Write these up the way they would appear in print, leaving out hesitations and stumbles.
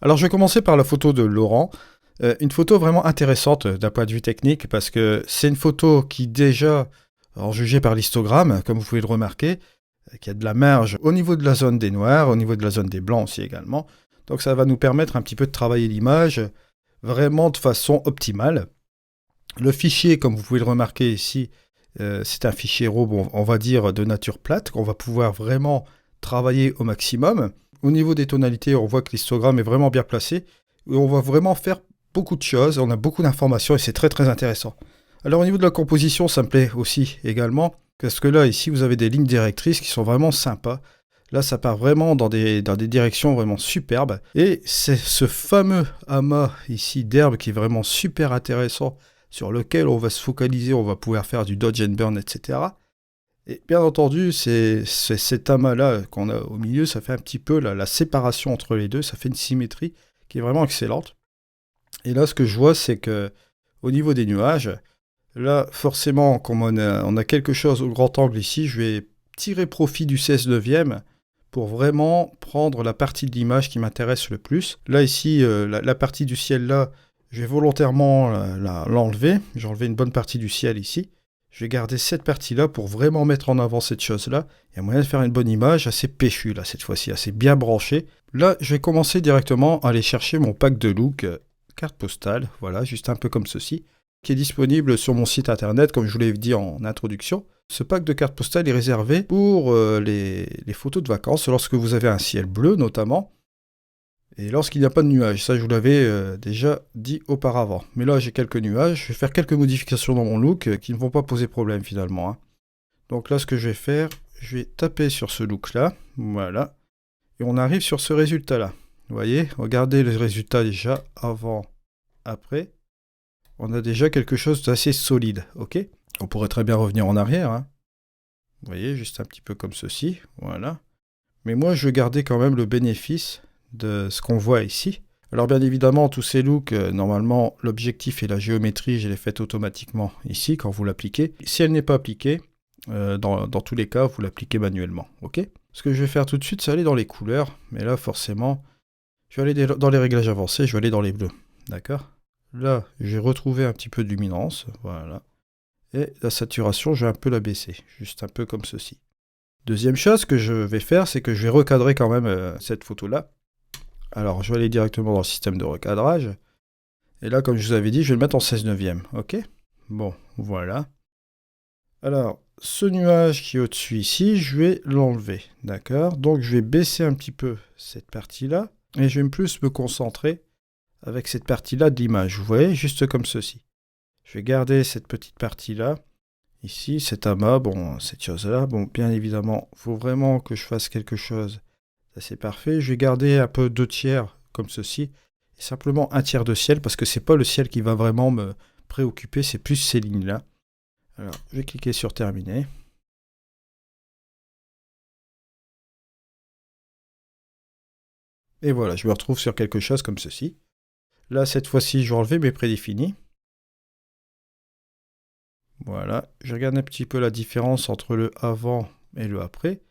Alors, je vais commencer par la photo de Laurent. Une photo vraiment intéressante d'un point de vue technique parce que c'est une photo qui déjà, en jugée par l'histogramme, comme vous pouvez le remarquer, qui a de la marge au niveau de la zone des noirs, au niveau de la zone des blancs aussi également. Donc ça va nous permettre un petit peu de travailler l'image vraiment de façon optimale. Le fichier, comme vous pouvez le remarquer ici, c'est un fichier RAW, on va dire de nature plate, qu'on va pouvoir vraiment travailler au maximum. Au niveau des tonalités, on voit que l'histogramme est vraiment bien placé. Et on va vraiment faire beaucoup de choses, on a beaucoup d'informations et c'est très très intéressant. Alors au niveau de la composition, ça me plaît aussi également, parce que là, ici, vous avez des lignes directrices qui sont vraiment sympas. Là, ça part vraiment dans des directions vraiment superbes. Et c'est ce fameux amas ici d'herbe qui est vraiment super intéressant, sur lequel on va se focaliser, on va pouvoir faire du dodge and burn, etc. Et bien entendu, c'est cet amas-là qu'on a au milieu, ça fait un petit peu la séparation entre les deux, ça fait une symétrie qui est vraiment excellente. Et là, ce que je vois, c'est que au niveau des nuages, là, forcément, comme on a quelque chose au grand angle ici, je vais tirer profit du 16 neuvième pour vraiment prendre la partie de l'image qui m'intéresse le plus. Là, ici, la partie du ciel là, je vais volontairement l'enlever. J'ai enlevé une bonne partie du ciel ici. Je vais garder cette partie-là pour vraiment mettre en avant cette chose-là. Il y a moyen de faire une bonne image assez péchue, là, cette fois-ci, assez bien branchée. Là, je vais commencer directement à aller chercher mon pack de look carte postale, voilà, juste un peu comme ceci, qui est disponible sur mon site internet, comme je vous l'ai dit en introduction. Ce pack de cartes postales est réservé pour les photos de vacances, lorsque vous avez un ciel bleu notamment, et lorsqu'il n'y a pas de nuages. Ça, je vous l'avais déjà dit auparavant. Mais là, j'ai quelques nuages. Je vais faire quelques modifications dans mon look qui ne vont pas poser problème finalement, hein. Donc là, ce que je vais faire, je vais taper sur ce look-là. Voilà. Et on arrive sur ce résultat-là. Vous voyez, regardez le résultat déjà avant, après. On a déjà quelque chose d'assez solide, ok? On pourrait très bien revenir en arrière, hein. Vous voyez, juste un petit peu comme ceci, voilà. Mais moi, je veux garder quand même le bénéfice de ce qu'on voit ici. Alors bien évidemment, tous ces looks, normalement, l'objectif et la géométrie, je les fais automatiquement ici, quand vous l'appliquez. Si elle n'est pas appliquée, dans tous les cas, vous l'appliquez manuellement, ok? Ce que je vais faire tout de suite, c'est aller dans les couleurs. Mais là, forcément, je vais aller dans les réglages avancés, je vais aller dans les bleus, d'accord? Là, j'ai retrouvé un petit peu de luminance, voilà. Et la saturation, je vais un peu la baisser, juste un peu comme ceci. Deuxième chose que je vais faire, c'est que je vais recadrer quand même cette photo-là. Alors, je vais aller directement dans le système de recadrage. Et là, comme je vous avais dit, je vais le mettre en 16 neuvième, ok? Bon, voilà. Alors, ce nuage qui est au-dessus ici, je vais l'enlever, d'accord? Donc, je vais baisser un petit peu cette partie-là. Et je vais plus me concentrer avec cette partie-là de l'image. Vous voyez, juste comme ceci. Je vais garder cette petite partie-là. Ici, cet amas, bon, cette chose-là. Bon, bien évidemment, il faut vraiment que je fasse quelque chose d'assez parfait. Je vais garder un peu 2/3 comme ceci. Et simplement un tiers de ciel, parce que c'est pas le ciel qui va vraiment me préoccuper, c'est plus ces lignes-là. Alors, je vais cliquer sur terminer. Et voilà, je me retrouve sur quelque chose comme ceci. Là, cette fois-ci, je vais enlever mes prédéfinis. Voilà, je regarde un petit peu la différence entre le avant et le après.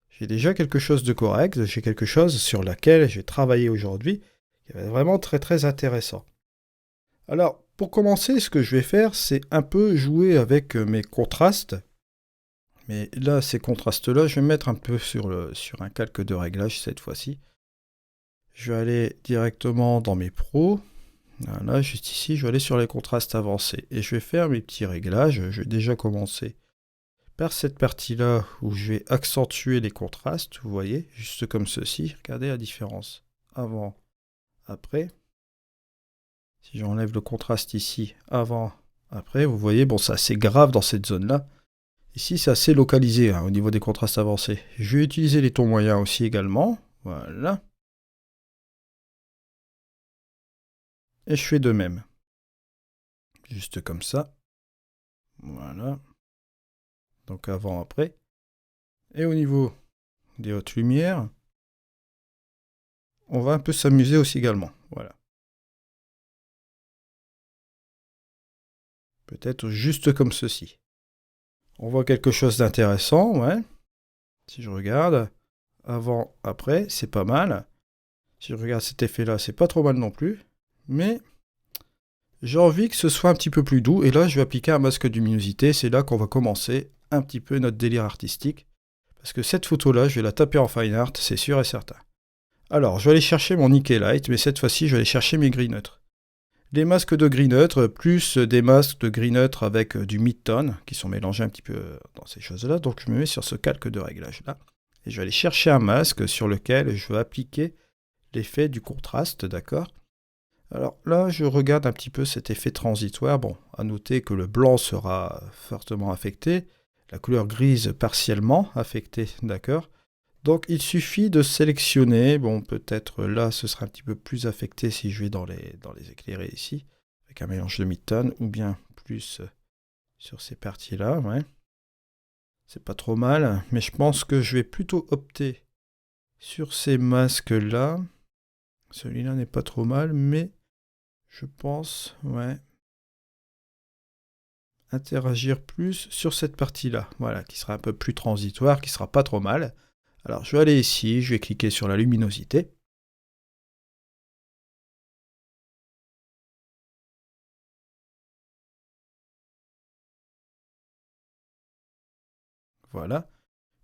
J'ai déjà quelque chose de correct, j'ai quelque chose sur laquelle j'ai travaillé aujourd'hui, qui est vraiment très très intéressant. Alors, pour commencer, ce que je vais faire, c'est un peu jouer avec mes contrastes. Mais là, ces contrastes-là, je vais mettre un peu sur un calque de réglage cette fois-ci. Je vais aller directement dans mes pros. Voilà, juste ici, je vais aller sur les contrastes avancés. Et je vais faire mes petits réglages. Je vais déjà commencer par cette partie-là où je vais accentuer les contrastes. Vous voyez, juste comme ceci. Regardez la différence. Avant, après. Si j'enlève le contraste ici, avant, après, vous voyez, bon, c'est assez grave dans cette zone-là. Ici, c'est assez localisé hein, au niveau des contrastes avancés. Je vais utiliser les tons moyens aussi également. Voilà. Et je fais de même. Juste comme ça. Voilà. Donc avant, après. Et au niveau des hautes lumières, on va un peu s'amuser aussi également. Voilà. Peut-être juste comme ceci. On voit quelque chose d'intéressant, ouais. Si je regarde, avant, après, c'est pas mal. Si je regarde cet effet-là, c'est pas trop mal non plus. Mais j'ai envie que ce soit un petit peu plus doux. Et là, je vais appliquer un masque de luminosité. C'est là qu'on va commencer un petit peu notre délire artistique. Parce que cette photo-là, je vais la taper en fine art, c'est sûr et certain. Alors, je vais aller chercher mon Nickel Light, mais cette fois-ci, je vais aller chercher mes gris neutres. Des masques de gris neutre, plus des masques de gris neutre avec du mid-tone, qui sont mélangés un petit peu dans ces choses-là. Donc, je me mets sur ce calque de réglage-là. Et je vais aller chercher un masque sur lequel je vais appliquer l'effet du contraste, d'accord? Alors là, je regarde un petit peu cet effet transitoire. Bon, à noter que le blanc sera fortement affecté, la couleur grise partiellement affectée, d'accord? Donc il suffit de sélectionner, bon peut-être là ce sera un petit peu plus affecté si je vais dans les éclairés ici, avec un mélange de mid-tone, ou bien plus sur ces parties-là, ouais. C'est pas trop mal, mais je pense que je vais plutôt opter sur ces masques-là. Celui-là n'est pas trop mal, mais je pense, ouais, interagir plus sur cette partie-là, voilà, qui sera un peu plus transitoire, qui sera pas trop mal. Alors je vais aller ici, je vais cliquer sur la luminosité. Voilà.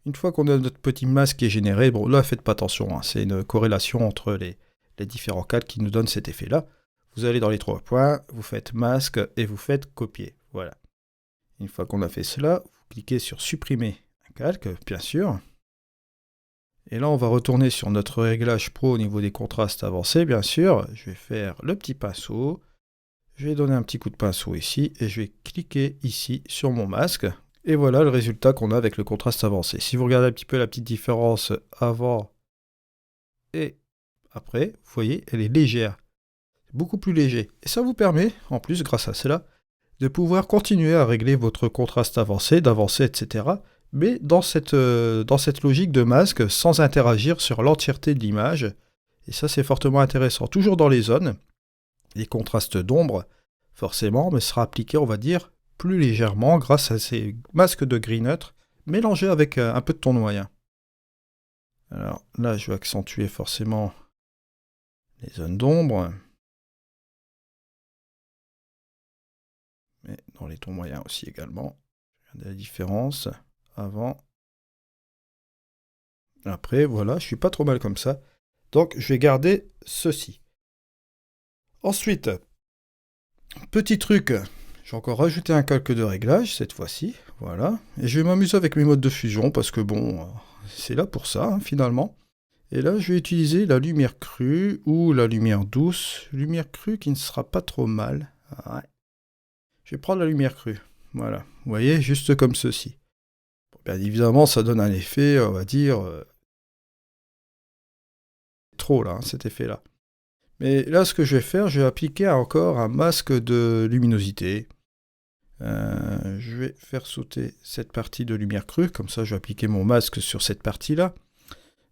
Une fois qu'on a notre petit masque qui est généré, bon là faites pas attention, hein, c'est une corrélation entre les différents cadres qui nous donnent cet effet-là. Vous allez dans les trois points, vous faites masque et vous faites copier. Voilà. Une fois qu'on a fait cela, vous cliquez sur supprimer un calque, bien sûr. Et là, on va retourner sur notre réglage pro au niveau des contrastes avancés, bien sûr. Je vais faire le petit pinceau. Je vais donner un petit coup de pinceau ici et je vais cliquer ici sur mon masque. Et voilà le résultat qu'on a avec le contraste avancé. Si vous regardez un petit peu la petite différence avant et après, vous voyez, elle est légère. Beaucoup plus léger. Et ça vous permet, en plus, grâce à cela, de pouvoir continuer à régler votre contraste avancé, d'avancer, etc. Mais dans cette logique de masque, sans interagir sur l'entièreté de l'image. Et ça, c'est fortement intéressant. Toujours dans les zones, les contrastes d'ombre, forcément, mais sera appliqué, on va dire, plus légèrement grâce à ces masques de gris neutre mélangés avec un peu de ton moyen. Alors là, je vais accentuer forcément les zones d'ombre. Mais dans les tons moyens aussi également. Regardez la différence. Avant. Après, voilà, je suis pas trop mal comme ça. Donc, je vais garder ceci. Ensuite, petit truc, j'ai encore rajouté un calque de réglage cette fois-ci. Voilà. Et je vais m'amuser avec mes modes de fusion parce que bon, c'est là pour ça, hein, finalement. Et là, je vais utiliser la lumière crue ou la lumière douce. Lumière crue qui ne sera pas trop mal. Ouais. Je vais prendre la lumière crue. Voilà. Vous voyez, juste comme ceci. Bon, bien évidemment, ça donne un effet, on va dire, trop là, hein, cet effet-là. Mais là, ce que je vais faire, je vais appliquer encore un masque de luminosité. Je vais faire sauter cette partie de lumière crue, comme ça je vais appliquer mon masque sur cette partie-là.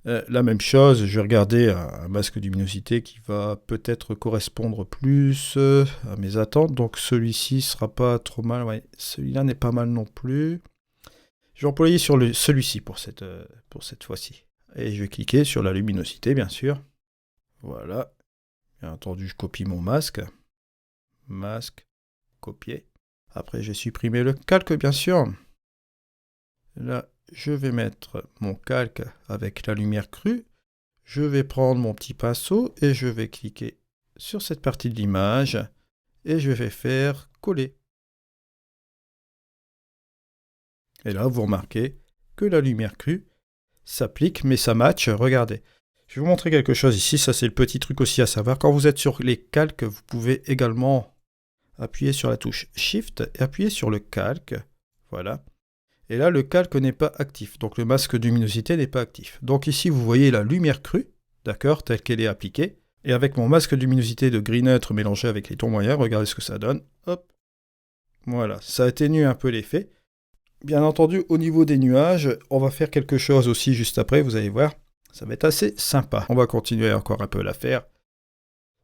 La même chose, je vais regarder un masque de luminosité qui va peut-être correspondre plus à mes attentes. Donc celui-ci sera pas trop mal. Ouais, celui-là n'est pas mal non plus. Je vais employer sur celui-ci pour cette fois-ci. Et je vais cliquer sur la luminosité, bien sûr. Voilà. Bien entendu, je copie mon masque. Masque, copier. Après, j'ai supprimé le calque, bien sûr. Là, je vais mettre mon calque avec la lumière crue. Je vais prendre mon petit pinceau et je vais cliquer sur cette partie de l'image et je vais faire coller. Et là, vous remarquez que la lumière crue s'applique, mais ça match. Regardez. Je vais vous montrer quelque chose ici. Ça, c'est le petit truc aussi à savoir. Quand vous êtes sur les calques, vous pouvez également appuyer sur la touche Shift et appuyer sur le calque. Voilà. Et là, le calque n'est pas actif. Donc, le masque de luminosité n'est pas actif. Donc, ici, vous voyez la lumière crue, d'accord, telle qu'elle est appliquée. Et avec mon masque de luminosité de gris neutre mélangé avec les tons moyens, regardez ce que ça donne. Hop. Voilà, ça atténue un peu l'effet. Bien entendu, au niveau des nuages, on va faire quelque chose aussi juste après, vous allez voir. Ça va être assez sympa. On va continuer encore un peu à la faire.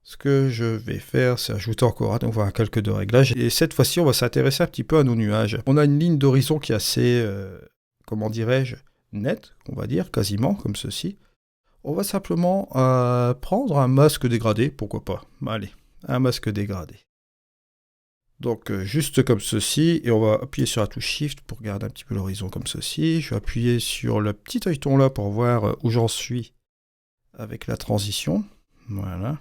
Ce que je vais faire, c'est ajouter encore à nouveau un calque de réglage. Et cette fois-ci, on va s'intéresser un petit peu à nos nuages. On a une ligne d'horizon qui est assez, comment dirais-je, nette, on va dire, quasiment, comme ceci. On va simplement prendre un masque dégradé, pourquoi pas. Allez, un masque dégradé. Donc juste comme ceci, et on va appuyer sur la touche Shift pour garder un petit peu l'horizon comme ceci. Je vais appuyer sur le petit œilleton là pour voir où j'en suis avec la transition. Voilà.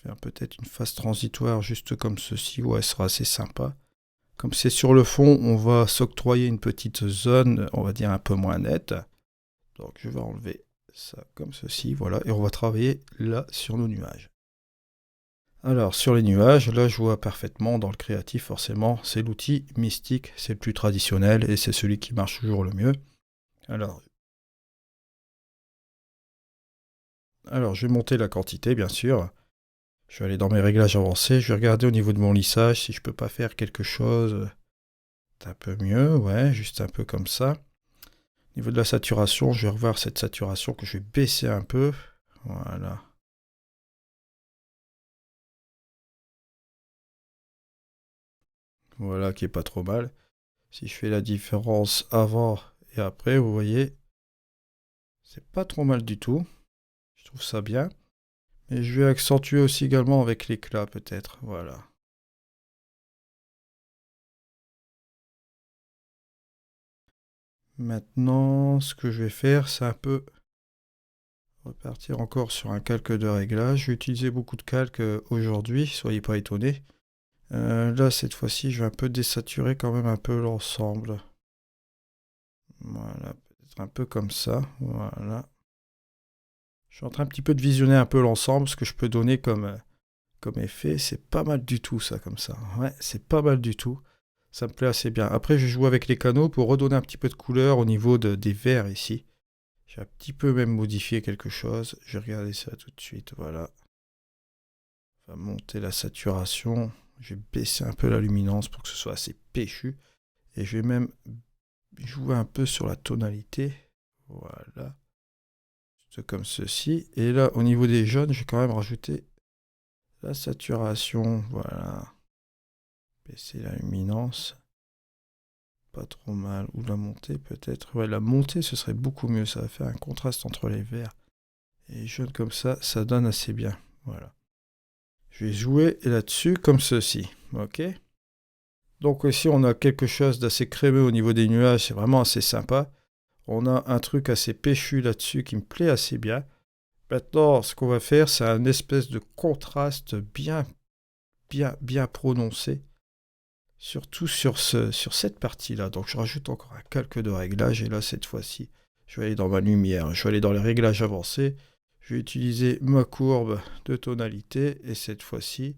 Faire peut-être une phase transitoire juste comme ceci, ouais, ce sera assez sympa. Comme c'est sur le fond, on va s'octroyer une petite zone, on va dire un peu moins nette. Donc je vais enlever ça comme ceci, voilà, et on va travailler là sur nos nuages. Alors sur les nuages, là je vois parfaitement dans le créatif forcément, c'est l'outil mystique, c'est le plus traditionnel et c'est celui qui marche toujours le mieux. Alors, alors je vais monter la quantité bien sûr. Je vais aller dans mes réglages avancés, je vais regarder au niveau de mon lissage si je peux pas faire quelque chose d'un peu mieux, ouais, juste un peu comme ça. Au niveau de la saturation, je vais revoir cette saturation que je vais baisser un peu. Voilà. Voilà qui est pas trop mal. Si je fais la différence avant et après, vous voyez, c'est pas trop mal du tout. Je trouve ça bien. Et je vais accentuer aussi également avec l'éclat peut-être. Voilà. Maintenant, ce que je vais faire, c'est un peu repartir encore sur un calque de réglage. J'ai utilisé beaucoup de calques aujourd'hui, soyez pas étonnés. Là, cette fois-ci, je vais un peu désaturer quand même un peu l'ensemble. Voilà, peut-être un peu comme ça. Voilà. Je suis en train un petit peu de visionner un peu l'ensemble, ce que je peux donner comme effet. C'est pas mal du tout, ça, comme ça. Ouais, c'est pas mal du tout. Ça me plaît assez bien. Après, je joue avec les canaux pour redonner un petit peu de couleur au niveau des verts ici. J'ai un petit peu même modifié quelque chose. Je vais regarder ça tout de suite. Voilà. On va monter la saturation. Je vais baisser un peu la luminance pour que ce soit assez péchu. Et je vais même jouer un peu sur la tonalité. Voilà. C'est comme ceci. Et là, au niveau des jaunes, je vais quand même rajouter la saturation. Voilà. Baisser la luminance. Pas trop mal. Ou la montée peut-être. Ouais, la montée, ce serait beaucoup mieux. Ça va faire un contraste entre les verts et les jaunes comme ça donne assez bien. Voilà. Je vais jouer là-dessus comme ceci. Ok. Donc ici, on a quelque chose d'assez crémeux au niveau des nuages. C'est vraiment assez sympa. On a un truc assez péchu là-dessus qui me plaît assez bien. Maintenant, ce qu'on va faire, c'est un espèce de contraste bien prononcé, surtout sur cette partie-là. Donc, je rajoute encore un calque de réglage, et là, cette fois-ci, je vais aller dans ma lumière, je vais aller dans les réglages avancés, je vais utiliser ma courbe de tonalité, et cette fois-ci,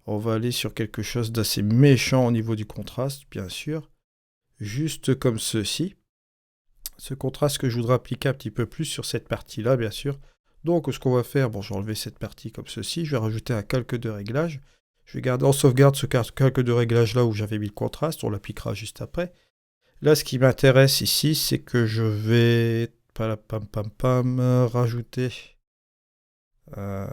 on va aller sur quelque chose d'assez méchant au niveau du contraste, bien sûr, juste comme ceci. Ce contraste que je voudrais appliquer un petit peu plus sur cette partie-là, bien sûr. Donc, ce qu'on va faire, bon, je vais enlever cette partie comme ceci. Je vais rajouter un calque de réglage. Je vais garder en sauvegarde ce calque de réglage là où j'avais mis le contraste. On l'appliquera juste après. Là, ce qui m'intéresse ici, c'est que je vais rajouter euh,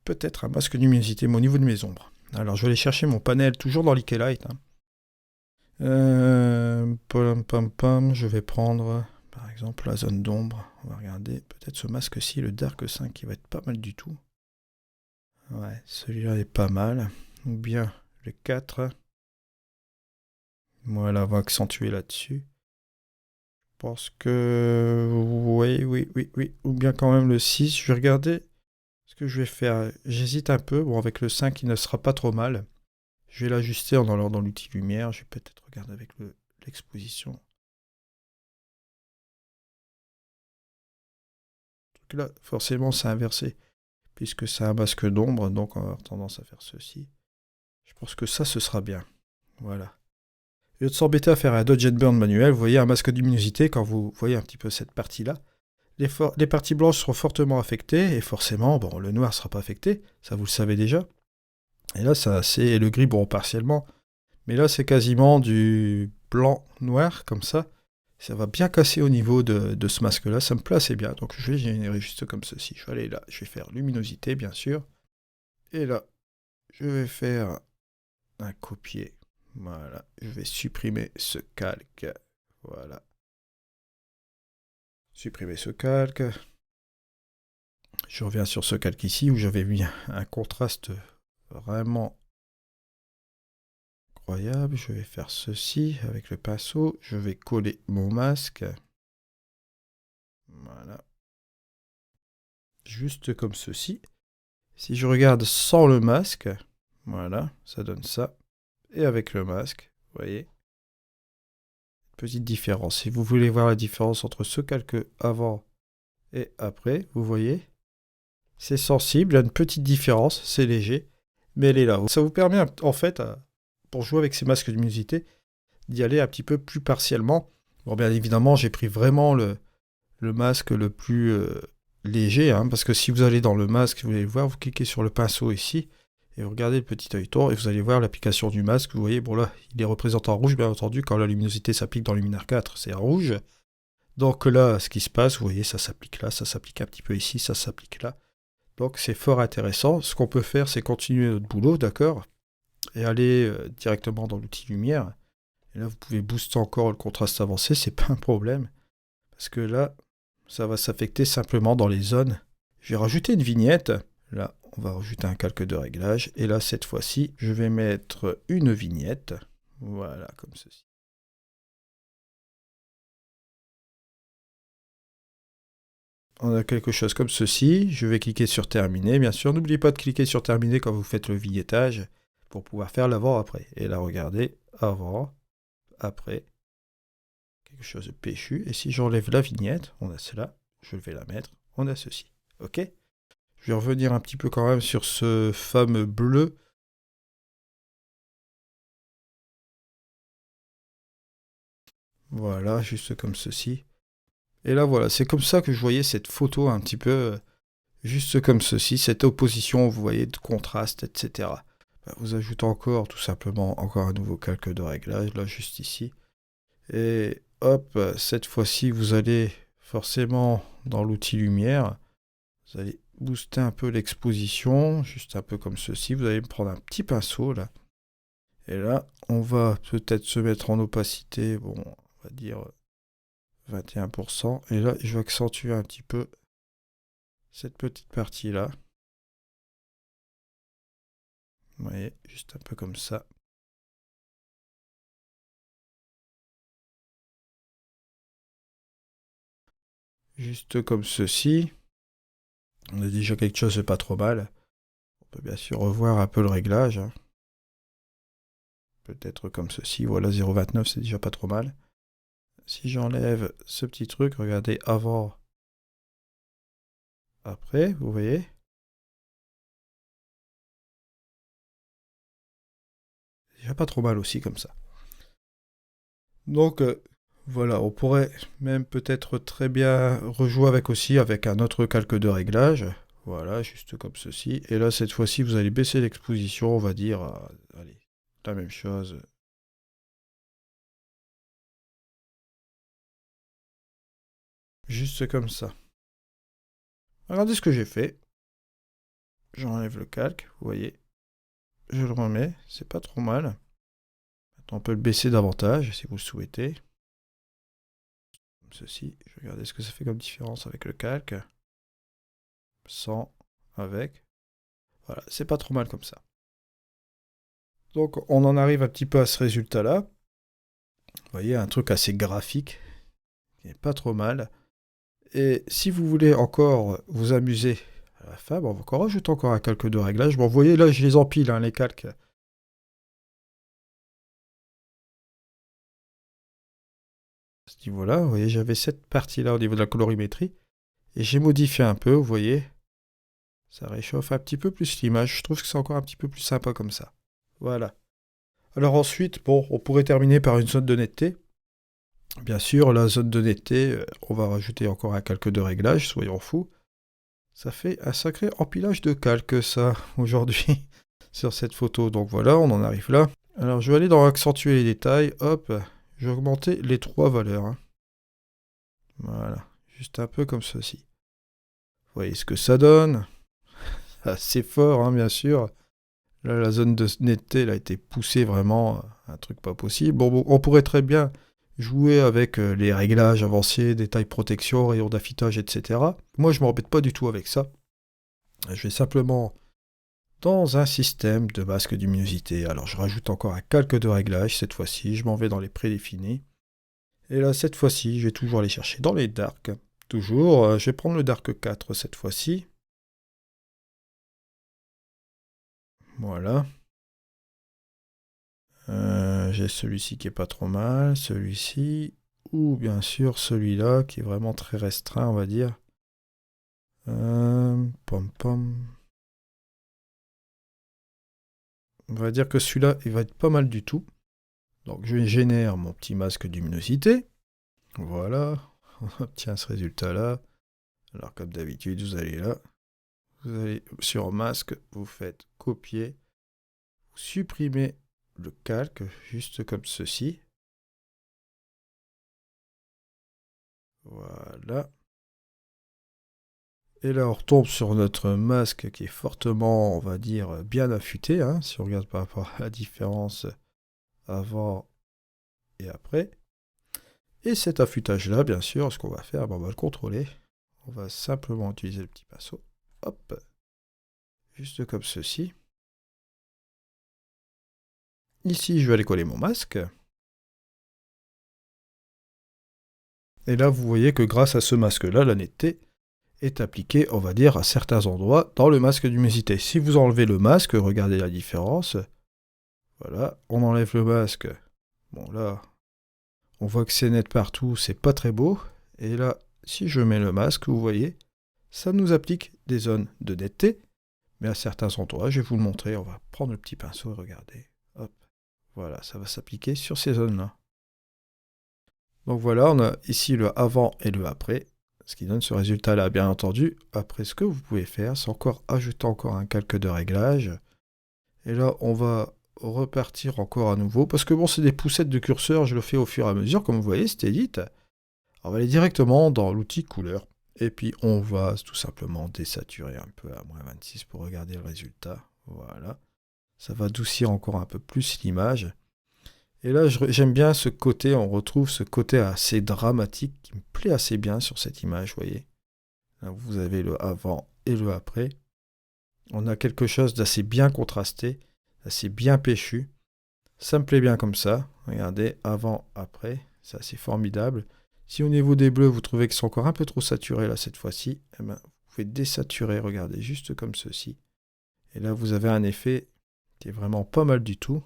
peut-être un masque de luminosité, mais au niveau de mes ombres. Alors, je vais aller chercher mon panel, toujours dans l'Ike Light. Hein. Je vais prendre par exemple la zone d'ombre. On va regarder peut-être ce masque-ci, le Dark 5, qui va être pas mal du tout. Ouais, celui-là est pas mal. Ou bien le 4. Voilà, on va accentuer là-dessus. Je pense que... Oui. Ou bien quand même le 6. Je vais regarder ce que je vais faire. J'hésite un peu. Bon, avec le 5, il ne sera pas trop mal. Je vais l'ajuster en allant dans l'outil lumière. Je vais peut-être regarder avec l'exposition. Là, forcément, c'est inversé, puisque c'est un masque d'ombre, donc on va avoir tendance à faire ceci. Je pense que ça, ce sera bien. Voilà. Au lieu de s'embêter à faire un dodge and burn manuel, vous voyez un masque de luminosité, quand vous voyez un petit peu cette partie-là, les parties blanches seront fortement affectées, et forcément, bon, le noir ne sera pas affecté, ça vous le savez déjà. Et là, et le gris, bon, partiellement, mais là, c'est quasiment du blanc-noir, comme ça. Ça va bien casser au niveau de ce masque-là, ça me plaît assez bien. Donc je vais générer juste comme ceci. Je vais aller là, je vais faire luminosité, bien sûr. Et là, je vais faire un copier. Voilà, je vais supprimer ce calque. Voilà. Supprimer ce calque. Je reviens sur ce calque ici où j'avais mis un contraste vraiment incroyable. Je vais faire ceci avec le pinceau. Je vais coller mon masque. Voilà. Juste comme ceci. Si je regarde sans le masque, voilà, ça donne ça. Et avec le masque, vous voyez, petite différence. Si vous voulez voir la différence entre ce calque avant et après, vous voyez, c'est sensible, il y a une petite différence, c'est léger, mais elle est là. Ça vous permet en fait, pour jouer avec ces masques de luminosité, d'y aller un petit peu plus partiellement. Bon, bien évidemment, j'ai pris vraiment le masque le plus léger, hein, parce que si vous allez dans le masque, vous allez voir, vous cliquez sur le pinceau ici, et vous regardez le petit œilleton, et vous allez voir l'application du masque. Vous voyez, bon là, il est représenté en rouge, bien entendu, quand la luminosité s'applique dans Luminar 4, c'est en rouge. Donc là, ce qui se passe, vous voyez, ça s'applique là, ça s'applique un petit peu ici, ça s'applique là. Donc c'est fort intéressant. Ce qu'on peut faire, c'est continuer notre boulot, d'accord, et aller directement dans l'outil lumière. Et là, vous pouvez booster encore le contraste avancé, c'est pas un problème, parce que là, ça va s'affecter simplement dans les zones. Je vais rajouter une vignette. Là, on va rajouter un calque de réglage. Et là, cette fois-ci, je vais mettre une vignette. Voilà, comme ceci. On a quelque chose comme ceci. Je vais cliquer sur terminer. Bien sûr, n'oubliez pas de cliquer sur terminer quand vous faites le vignettage pour pouvoir faire l'avant-après. Et là, regardez, avant, après, quelque chose de péchu. Et si j'enlève la vignette, on a cela, je vais la mettre, on a ceci. Ok ? Je vais revenir un petit peu quand même sur ce fameux bleu. Voilà, juste comme ceci. Et là, voilà, c'est comme ça que je voyais cette photo un petit peu, juste comme ceci, cette opposition, vous voyez, de contraste, etc. Vous ajoutez encore, tout simplement, encore un nouveau calque de réglage, là, juste ici. Et hop, cette fois-ci, vous allez forcément dans l'outil lumière. Vous allez booster un peu l'exposition, juste un peu comme ceci. Vous allez me prendre un petit pinceau, là. Et là, on va peut-être se mettre en opacité, bon, on va dire 21%. Et là, je vais accentuer un petit peu cette petite partie-là. Vous voyez, juste un peu comme ça. Juste comme ceci. On a déjà quelque chose de pas trop mal. On peut bien sûr revoir un peu le réglage, hein. Peut-être comme ceci. Voilà, 0,29, c'est déjà pas trop mal. Si j'enlève ce petit truc, regardez avant, après, vous voyez. C'est déjà pas trop mal aussi comme ça. Donc voilà, on pourrait même peut-être très bien rejouer avec aussi avec un autre calque de réglage. Voilà, juste comme ceci. Et là, cette fois-ci, vous allez baisser l'exposition, on va dire, allez, la même chose. Juste comme ça. Regardez ce que j'ai fait. J'enlève le calque, vous voyez. Je le remets, c'est pas trop mal. Maintenant, on peut le baisser davantage si vous le souhaitez. Comme ceci. Je vais regarder ce que ça fait comme différence avec le calque. Sans, avec. Voilà, c'est pas trop mal comme ça. Donc on en arrive un petit peu à ce résultat-là. Vous voyez, un truc assez graphique, qui n'est pas trop mal. Et si vous voulez encore vous amuser à la fin, on va encore rajouter encore un calque de réglage. Bon, vous voyez, là, je les empile, hein, les calques. À ce niveau-là, vous voyez, j'avais cette partie-là au niveau de la colorimétrie. Et j'ai modifié un peu, vous voyez. Ça réchauffe un petit peu plus l'image. Je trouve que c'est encore un petit peu plus sympa comme ça. Voilà. Alors ensuite, bon, on pourrait terminer par une zone de netteté. Bien sûr, la zone de netteté, on va rajouter encore un calque de réglage, soyons fous. Ça fait un sacré empilage de calques, ça, aujourd'hui, sur cette photo. Donc voilà, on en arrive là. Alors, je vais aller dans accentuer les détails. Hop, je vais augmenter les trois valeurs, hein. Voilà, juste un peu comme ceci. Vous voyez ce que ça donne. Assez fort, hein, bien sûr. Là, la zone de netteté elle a été poussée vraiment, un truc pas possible. Bon, on pourrait très bien jouer avec les réglages avancés, détails protection, rayons d'affûtage, etc. Moi, je ne m'embête pas du tout avec ça. Je vais simplement dans un système de masque de luminosité. Alors, je rajoute encore un calque de réglage. Cette fois-ci, je m'en vais dans les prédéfinis. Et là, cette fois-ci, je vais toujours aller chercher dans les darks. Toujours, je vais prendre le dark 4 cette fois-ci. Voilà. J'ai celui-ci qui est pas trop mal, celui-ci, ou bien sûr celui-là qui est vraiment très restreint, on va dire. Pom pom. On va dire que celui-là, il va être pas mal du tout. Donc je génère mon petit masque de luminosité. Voilà, on obtient ce résultat-là. Alors comme d'habitude, vous allez là, vous allez sur masque, vous faites copier, vous supprimez le calque, juste comme ceci. Voilà. Et là, on retombe sur notre masque qui est fortement, on va dire, bien affûté. Hein, si on regarde par rapport à la différence avant et après. Et cet affûtage-là, bien sûr, ce qu'on va faire, on va le contrôler. On va simplement utiliser le petit pinceau. Hop. Juste comme ceci. Ici, je vais aller coller mon masque. Et là, vous voyez que grâce à ce masque-là, la netteté est appliquée, on va dire, à certains endroits dans le masque d'humidité. Si vous enlevez le masque, regardez la différence. Voilà, on enlève le masque. Bon, là, on voit que c'est net partout, c'est pas très beau. Et là, si je mets le masque, vous voyez, ça nous applique des zones de netteté. Mais à certains endroits, je vais vous le montrer. On va prendre le petit pinceau et regarder. Hop, voilà, ça va s'appliquer sur ces zones-là. Donc voilà, on a ici le avant et le après, ce qui donne ce résultat-là. Bien entendu, après ce que vous pouvez faire, c'est encore ajouter encore un calque de réglage. Et là, on va repartir encore à nouveau, parce que bon, c'est des poussettes de curseur, je le fais au fur et à mesure, comme vous voyez, c'est Edit. On va aller directement dans l'outil couleur, et puis on va tout simplement désaturer un peu à -26 pour regarder le résultat. Voilà, ça va adoucir encore un peu plus l'image. Et là, j'aime bien ce côté, on retrouve ce côté assez dramatique qui me plaît assez bien sur cette image, vous voyez. Là, vous avez le avant et le après. On a quelque chose d'assez bien contrasté, assez bien péchu. Ça me plaît bien comme ça. Regardez, avant, après, c'est assez formidable. Si au niveau des bleus, vous trouvez qu'ils sont encore un peu trop saturés là cette fois-ci, eh ben, vous pouvez désaturer, regardez, juste comme ceci. Et là, vous avez un effet qui est vraiment pas mal du tout.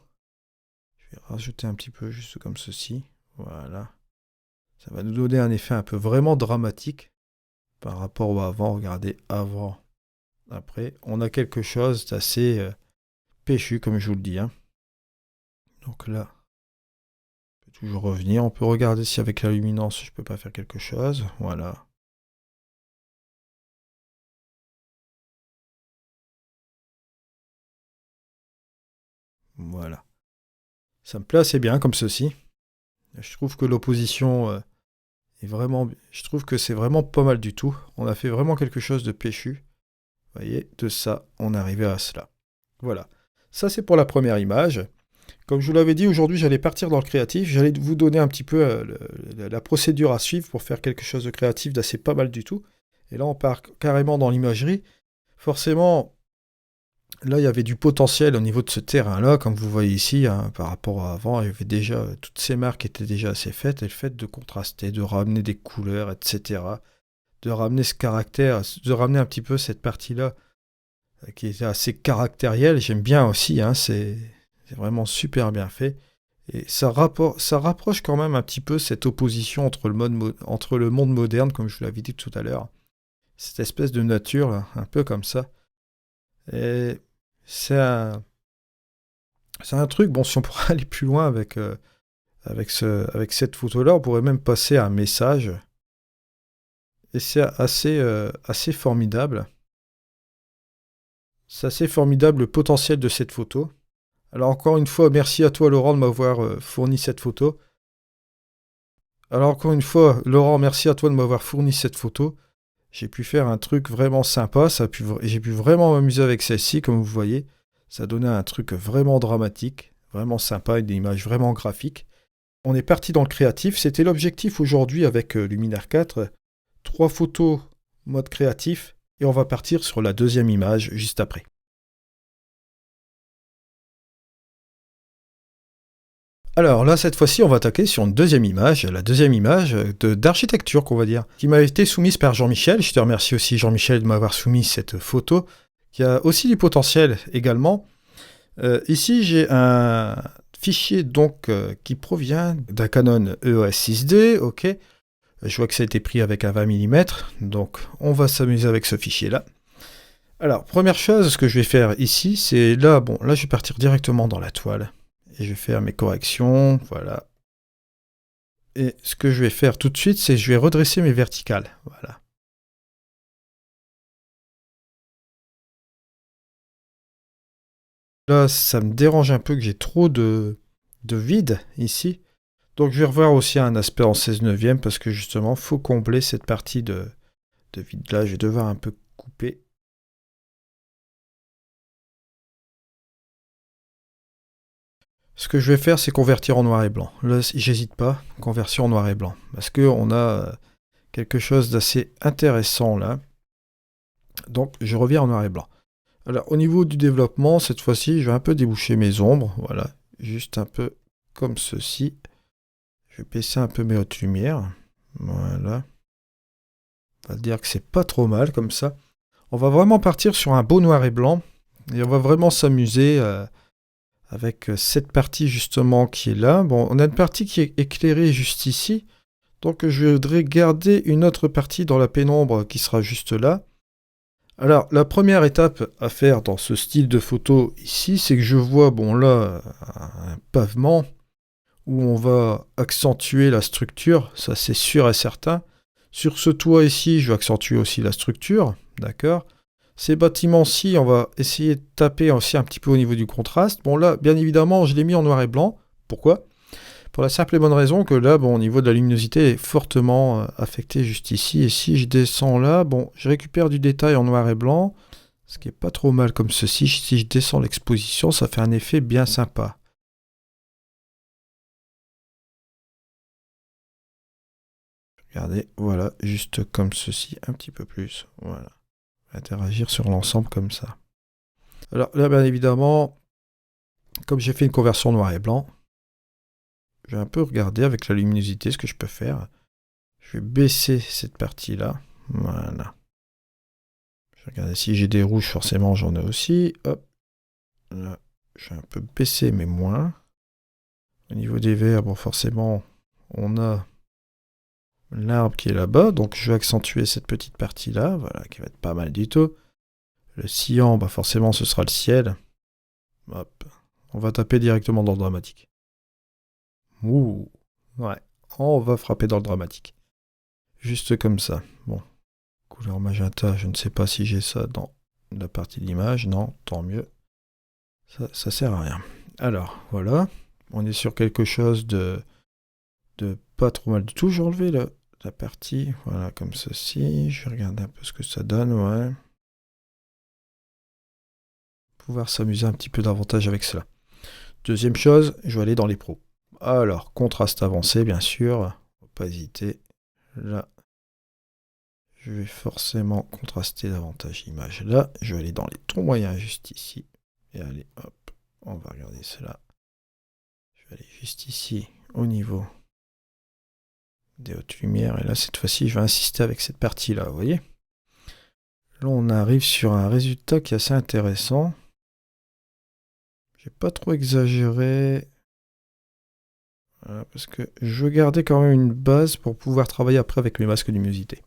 Je vais rajouter un petit peu juste comme ceci. Voilà. Ça va nous donner un effet un peu vraiment dramatique par rapport au avant. Regardez, avant, après. On a quelque chose d'assez péchu, comme je vous le dis. Hein. Donc là, on peut toujours revenir. On peut regarder si avec la luminance, je peux pas faire quelque chose. Voilà. Voilà. Ça me plaît assez bien comme ceci. Je trouve que l'opposition est vraiment... Je trouve que c'est vraiment pas mal du tout. On a fait vraiment quelque chose de péchu. Vous voyez, de ça, on est arrivé à cela. Voilà. Ça, c'est pour la première image. Comme je vous l'avais dit, aujourd'hui, j'allais partir dans le créatif. J'allais vous donner un petit peu la procédure à suivre pour faire quelque chose de créatif d'assez pas mal du tout. Et là, on part carrément dans l'imagerie. Forcément, là, il y avait du potentiel au niveau de ce terrain-là, comme vous voyez ici, hein, par rapport à avant. Il y avait déjà, toutes ces marques étaient déjà assez faites. Et le fait de contraster, de ramener des couleurs, etc., de ramener ce caractère, de ramener un petit peu cette partie-là qui est assez caractérielle, j'aime bien aussi, hein, c'est vraiment super bien fait. Et ça rapproche quand même un petit peu cette opposition entre entre le monde moderne, comme je vous l'avais dit tout à l'heure, cette espèce de nature, là, un peu comme ça. Et c'est un truc, bon, si on pourrait aller plus loin avec cette photo-là, on pourrait même passer à un message. Et c'est assez formidable. C'est assez formidable le potentiel de cette photo. Alors encore une fois, merci à toi Laurent de m'avoir fourni cette photo. Alors encore une fois, Laurent, merci à toi de m'avoir fourni cette photo. J'ai pu faire un truc vraiment sympa, j'ai pu vraiment m'amuser avec celle-ci, comme vous voyez. Ça donnait un truc vraiment dramatique, vraiment sympa, une image vraiment graphique. On est parti dans le créatif. C'était l'objectif aujourd'hui avec Luminaire 4. 3 photos mode créatif. Et on va partir sur la deuxième image juste après. Alors là, cette fois-ci, on va attaquer sur une deuxième image, la deuxième image d'architecture, qu'on va dire, qui m'a été soumise par Jean-Michel. Je te remercie aussi, Jean-Michel, de m'avoir soumis cette photo, qui a aussi du potentiel également. Ici, j'ai un fichier donc qui provient d'un Canon EOS 6D, ok. Je vois que ça a été pris avec un 20 mm, donc on va s'amuser avec ce fichier-là. Alors, première chose, ce que je vais faire ici, c'est là, bon, là je vais partir directement dans la toile. Et je vais faire mes corrections, voilà. Et ce que je vais faire tout de suite, c'est que je vais redresser mes verticales, voilà. Là, ça me dérange un peu que j'ai trop de vide ici. Donc je vais revoir aussi un aspect en 16 neuvième parce que justement, il faut combler cette partie de vide là. Je vais devoir un peu couper. Ce que je vais faire, c'est convertir en noir et blanc. Là, j'hésite pas, conversion en noir et blanc. Parce qu'on a quelque chose d'assez intéressant là. Donc je reviens en noir et blanc. Alors au niveau du développement, cette fois-ci, je vais un peu déboucher mes ombres. Voilà, juste un peu comme ceci. Je vais baisser un peu mes hautes lumières. Voilà. On va dire que c'est pas trop mal comme ça. On va vraiment partir sur un beau noir et blanc. Et on va vraiment s'amuser avec cette partie justement qui est là. Bon, on a une partie qui est éclairée juste ici. Donc je voudrais garder une autre partie dans la pénombre qui sera juste là. Alors la première étape à faire dans ce style de photo ici, c'est que je vois, bon là, un pavement où on va accentuer la structure, ça c'est sûr et certain. Sur ce toit ici, je vais accentuer aussi la structure, d'accord. Ces bâtiments-ci, on va essayer de taper aussi un petit peu au niveau du contraste. Bon là, bien évidemment, je l'ai mis en noir et blanc. Pourquoi? Pour la simple et bonne raison que là, bon, au niveau de la luminosité est fortement affecté juste ici. Et si je descends là, bon, je récupère du détail en noir et blanc, ce qui est pas trop mal comme ceci. Si je descends l'exposition, ça fait un effet bien sympa. Regardez, voilà, juste comme ceci, un petit peu plus. Voilà. Interagir sur l'ensemble comme ça. Alors là, bien évidemment, comme j'ai fait une conversion noir et blanc, je vais un peu regarder avec la luminosité ce que je peux faire. Je vais baisser cette partie-là. Voilà. Je vais regarder si j'ai des rouges, forcément j'en ai aussi. Hop. Là, je vais un peu baisser, mais moins. Au niveau des verts, bon, forcément, on a l'arbre qui est là-bas. Donc je vais accentuer cette petite partie-là, voilà, qui va être pas mal du tout. Le cyan, bah forcément, ce sera le ciel. Hop. On va taper directement dans le dramatique. Ouh. Ouais. On va frapper dans le dramatique. Juste comme ça. Bon. Couleur magenta, je ne sais pas si j'ai ça dans la partie d'image. Non, tant mieux. Ça sert à rien. Alors, voilà. On est sur quelque chose de pas trop mal du tout. J'ai enlevé la partie, voilà, comme ceci. Je vais regarder un peu ce que ça donne, ouais. Pouvoir s'amuser un petit peu davantage avec cela. Deuxième chose, je vais aller dans les pros. Alors, contraste avancé, bien sûr. Faut pas hésiter. Là, je vais forcément contraster davantage l'image. Là, je vais aller dans les tons moyens juste ici. Et allez, hop, on va regarder cela. Je vais aller juste ici, au niveau des hautes lumières. Et là, cette fois-ci, je vais insister avec cette partie-là, vous voyez. Là, on arrive sur un résultat qui est assez intéressant. J'ai pas trop exagéré. Voilà, parce que je veux garder quand même une base pour pouvoir travailler après avec mes masques de luminosité.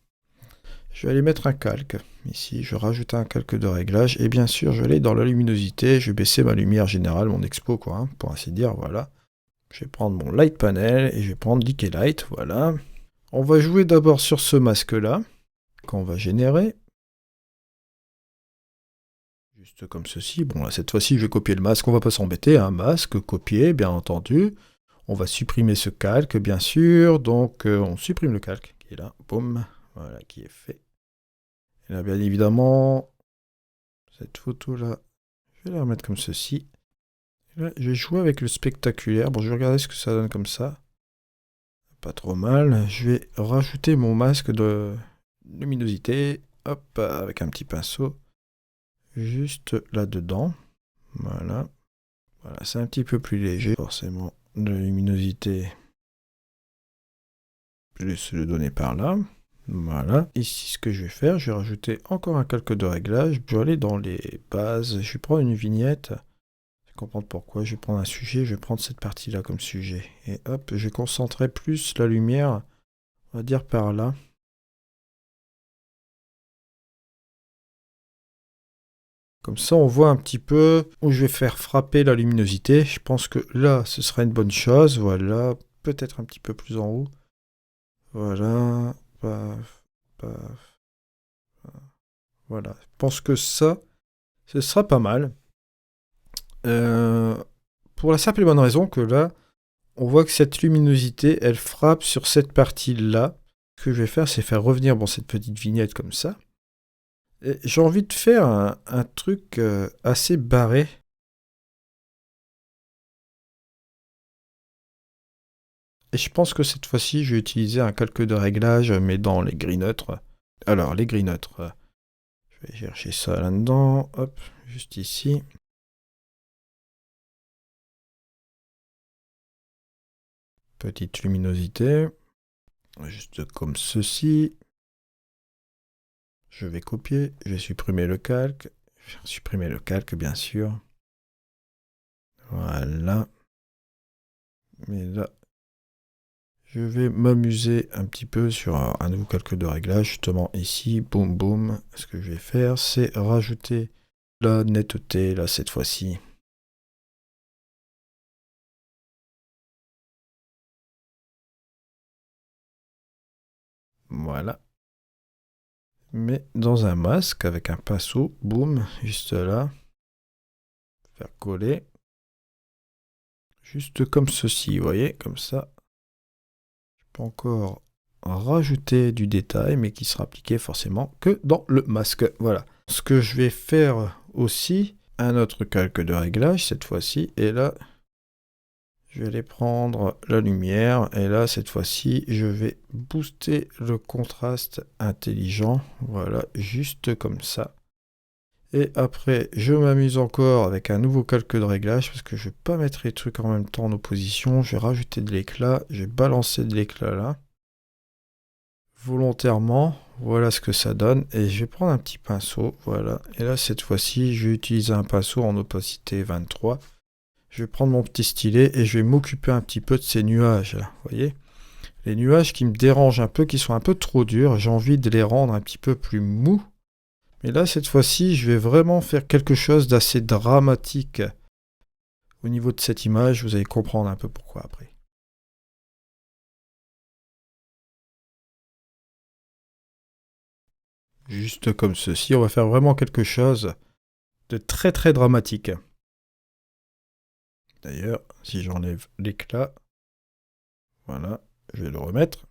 Je vais aller mettre un calque. Ici, je rajoute un calque de réglage. Et bien sûr, je vais aller dans la luminosité. Je vais baisser ma lumière générale, mon expo, quoi, hein, pour ainsi dire. Voilà. Je vais prendre mon light panel et je vais prendre Decay Light. Voilà. On va jouer d'abord sur ce masque-là, qu'on va générer. Juste comme ceci. Bon, là, cette fois-ci, je vais copier le masque. On va pas s'embêter. Un masque, copier, bien entendu. On va supprimer ce calque, bien sûr. Donc, on supprime le calque qui est là. Boum. Voilà, qui est fait. Et là, bien évidemment, cette photo-là, je vais la remettre comme ceci. Et là, je vais jouer avec le spectaculaire. Bon, je vais regarder ce que ça donne comme ça. pas trop mal. Je vais rajouter mon masque de luminosité. Hop, avec un petit pinceau. Juste là-dedans. Voilà. Voilà, c'est un petit peu plus léger. Forcément, de la luminosité. Je vais se le donner par là. Voilà. Ici, ce que je vais faire, je vais rajouter encore un calque de réglage. Je vais aller dans les bases. Je vais prendre une vignette. Je vais comprendre pourquoi. Je vais prendre un sujet. Je vais prendre cette partie-là comme sujet. Et hop, je vais concentrer plus la lumière. On va dire par là. Comme ça, on voit un petit peu où je vais faire frapper la luminosité. Je pense que là, ce sera une bonne chose. Voilà. Peut-être un petit peu plus en haut. Voilà. Paf, paf. Voilà. Je pense que ça, ce sera pas mal. Pour la simple et bonne raison que là, on voit que cette luminosité, elle frappe sur cette partie-là. Ce que je vais faire, c'est faire revenir cette petite vignette comme ça. Et j'ai envie de faire un truc assez barré. Et je pense que cette fois-ci, je vais utiliser un calque de réglage, mais dans les gris neutres. Alors, les gris neutres. Je vais chercher ça là-dedans. Hop, juste ici. Petite luminosité. Juste comme ceci. Je vais copier. Je vais supprimer le calque. Je vais supprimer le calque, bien sûr. Voilà. Mais là, je vais m'amuser un petit peu sur un nouveau calque de réglage. Justement, ici, boum, boum. Ce que je vais faire, c'est rajouter la netteté, là, cette fois-ci. Voilà. Mais dans un masque avec un pinceau, boum, juste là. Faire coller. Juste comme ceci, vous voyez, comme ça. Je peux encore rajouter du détail, mais qui sera appliqué forcément que dans le masque. Voilà. Ce que je vais faire aussi, un autre calque de réglage cette fois-ci, et là, je vais aller prendre la lumière, et là, cette fois-ci, je vais booster le contraste intelligent. Voilà, juste comme ça. Et après, je m'amuse encore avec un nouveau calque de réglage, parce que je ne vais pas mettre les trucs en même temps en opposition. Je vais rajouter de l'éclat, je vais balancer de l'éclat là. Volontairement, voilà ce que ça donne. Et je vais prendre un petit pinceau, voilà. Et là, cette fois-ci, je vais utiliser un pinceau en opacité 23. Je vais prendre mon petit stylet et je vais m'occuper un petit peu de ces nuages là, vous voyez. Les nuages qui me dérangent un peu, qui sont un peu trop durs, j'ai envie de les rendre un petit peu plus mous. Mais là, cette fois-ci, je vais vraiment faire quelque chose d'assez dramatique au niveau de cette image. Vous allez comprendre un peu pourquoi après. Juste comme ceci, on va faire vraiment quelque chose de très très dramatique. D'ailleurs, si j'enlève l'éclat, voilà, je vais le remettre.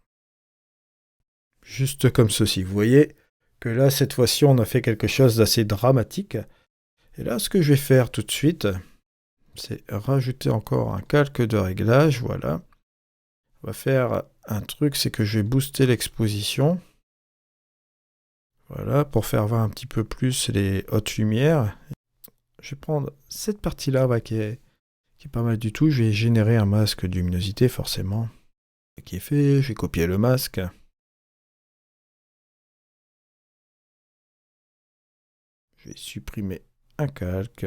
Juste comme ceci, vous voyez que là, cette fois-ci, on a fait quelque chose d'assez dramatique. Et là, ce que je vais faire tout de suite, c'est rajouter encore un calque de réglage, voilà. On va faire un truc, c'est que je vais booster l'exposition. Voilà, pour faire voir un petit peu plus les hautes lumières. Je vais prendre cette partie-là qui est pas mal du tout. Je vais générer un masque de luminosité, forcément. Qui est fait, je vais copier le masque. Je vais supprimer un calque.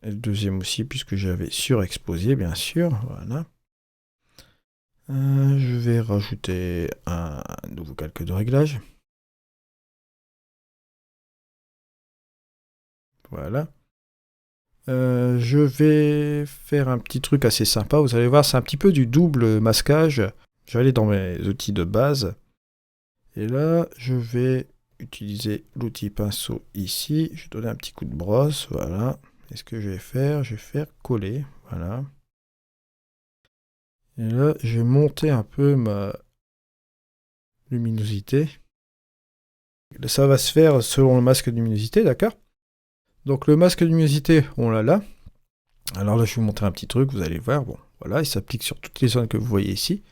Et le deuxième aussi, puisque j'avais surexposé, bien sûr. Voilà. Je vais rajouter un nouveau calque de réglage. Voilà. Je vais faire un petit truc assez sympa. Vous allez voir, c'est un petit peu du double masquage. Je vais aller dans mes outils de base. Et là, je vais utiliser l'outil pinceau ici. Je vais donner un petit coup de brosse. Voilà. Et ce que je vais faire, je vais faire coller. Voilà. Et là, je vais monter un peu ma luminosité. Ça va se faire selon le masque de luminosité, d'accord? Donc le masque de luminosité, on l'a là. Alors là, je vais vous montrer un petit truc, vous allez voir. Bon, Voilà, il s'applique sur toutes les zones que vous voyez ici.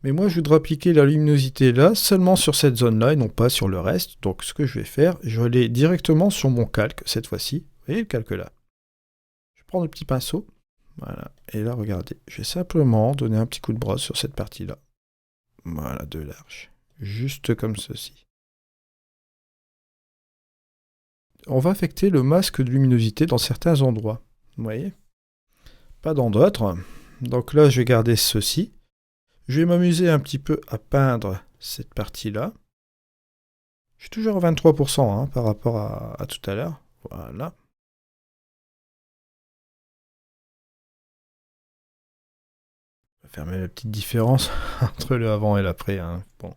Mais moi, je voudrais appliquer la luminosité là, seulement sur cette zone-là et non pas sur le reste. Donc, ce que je vais faire, je vais aller directement sur mon calque cette fois-ci. Vous voyez le calque là? Je prends le petit pinceau. Voilà. Et là, regardez, je vais simplement donner un petit coup de brosse sur cette partie-là. Voilà, de large. Juste comme ceci. On va affecter le masque de luminosité dans certains endroits. Vous voyez? Pas dans d'autres. Donc là, je vais garder ceci. Je vais m'amuser un petit peu à peindre cette partie-là. Je suis toujours à 23% hein, par rapport à tout à l'heure. Voilà. On va fermer la petite différence entre le avant et l'après. Hein. Bon.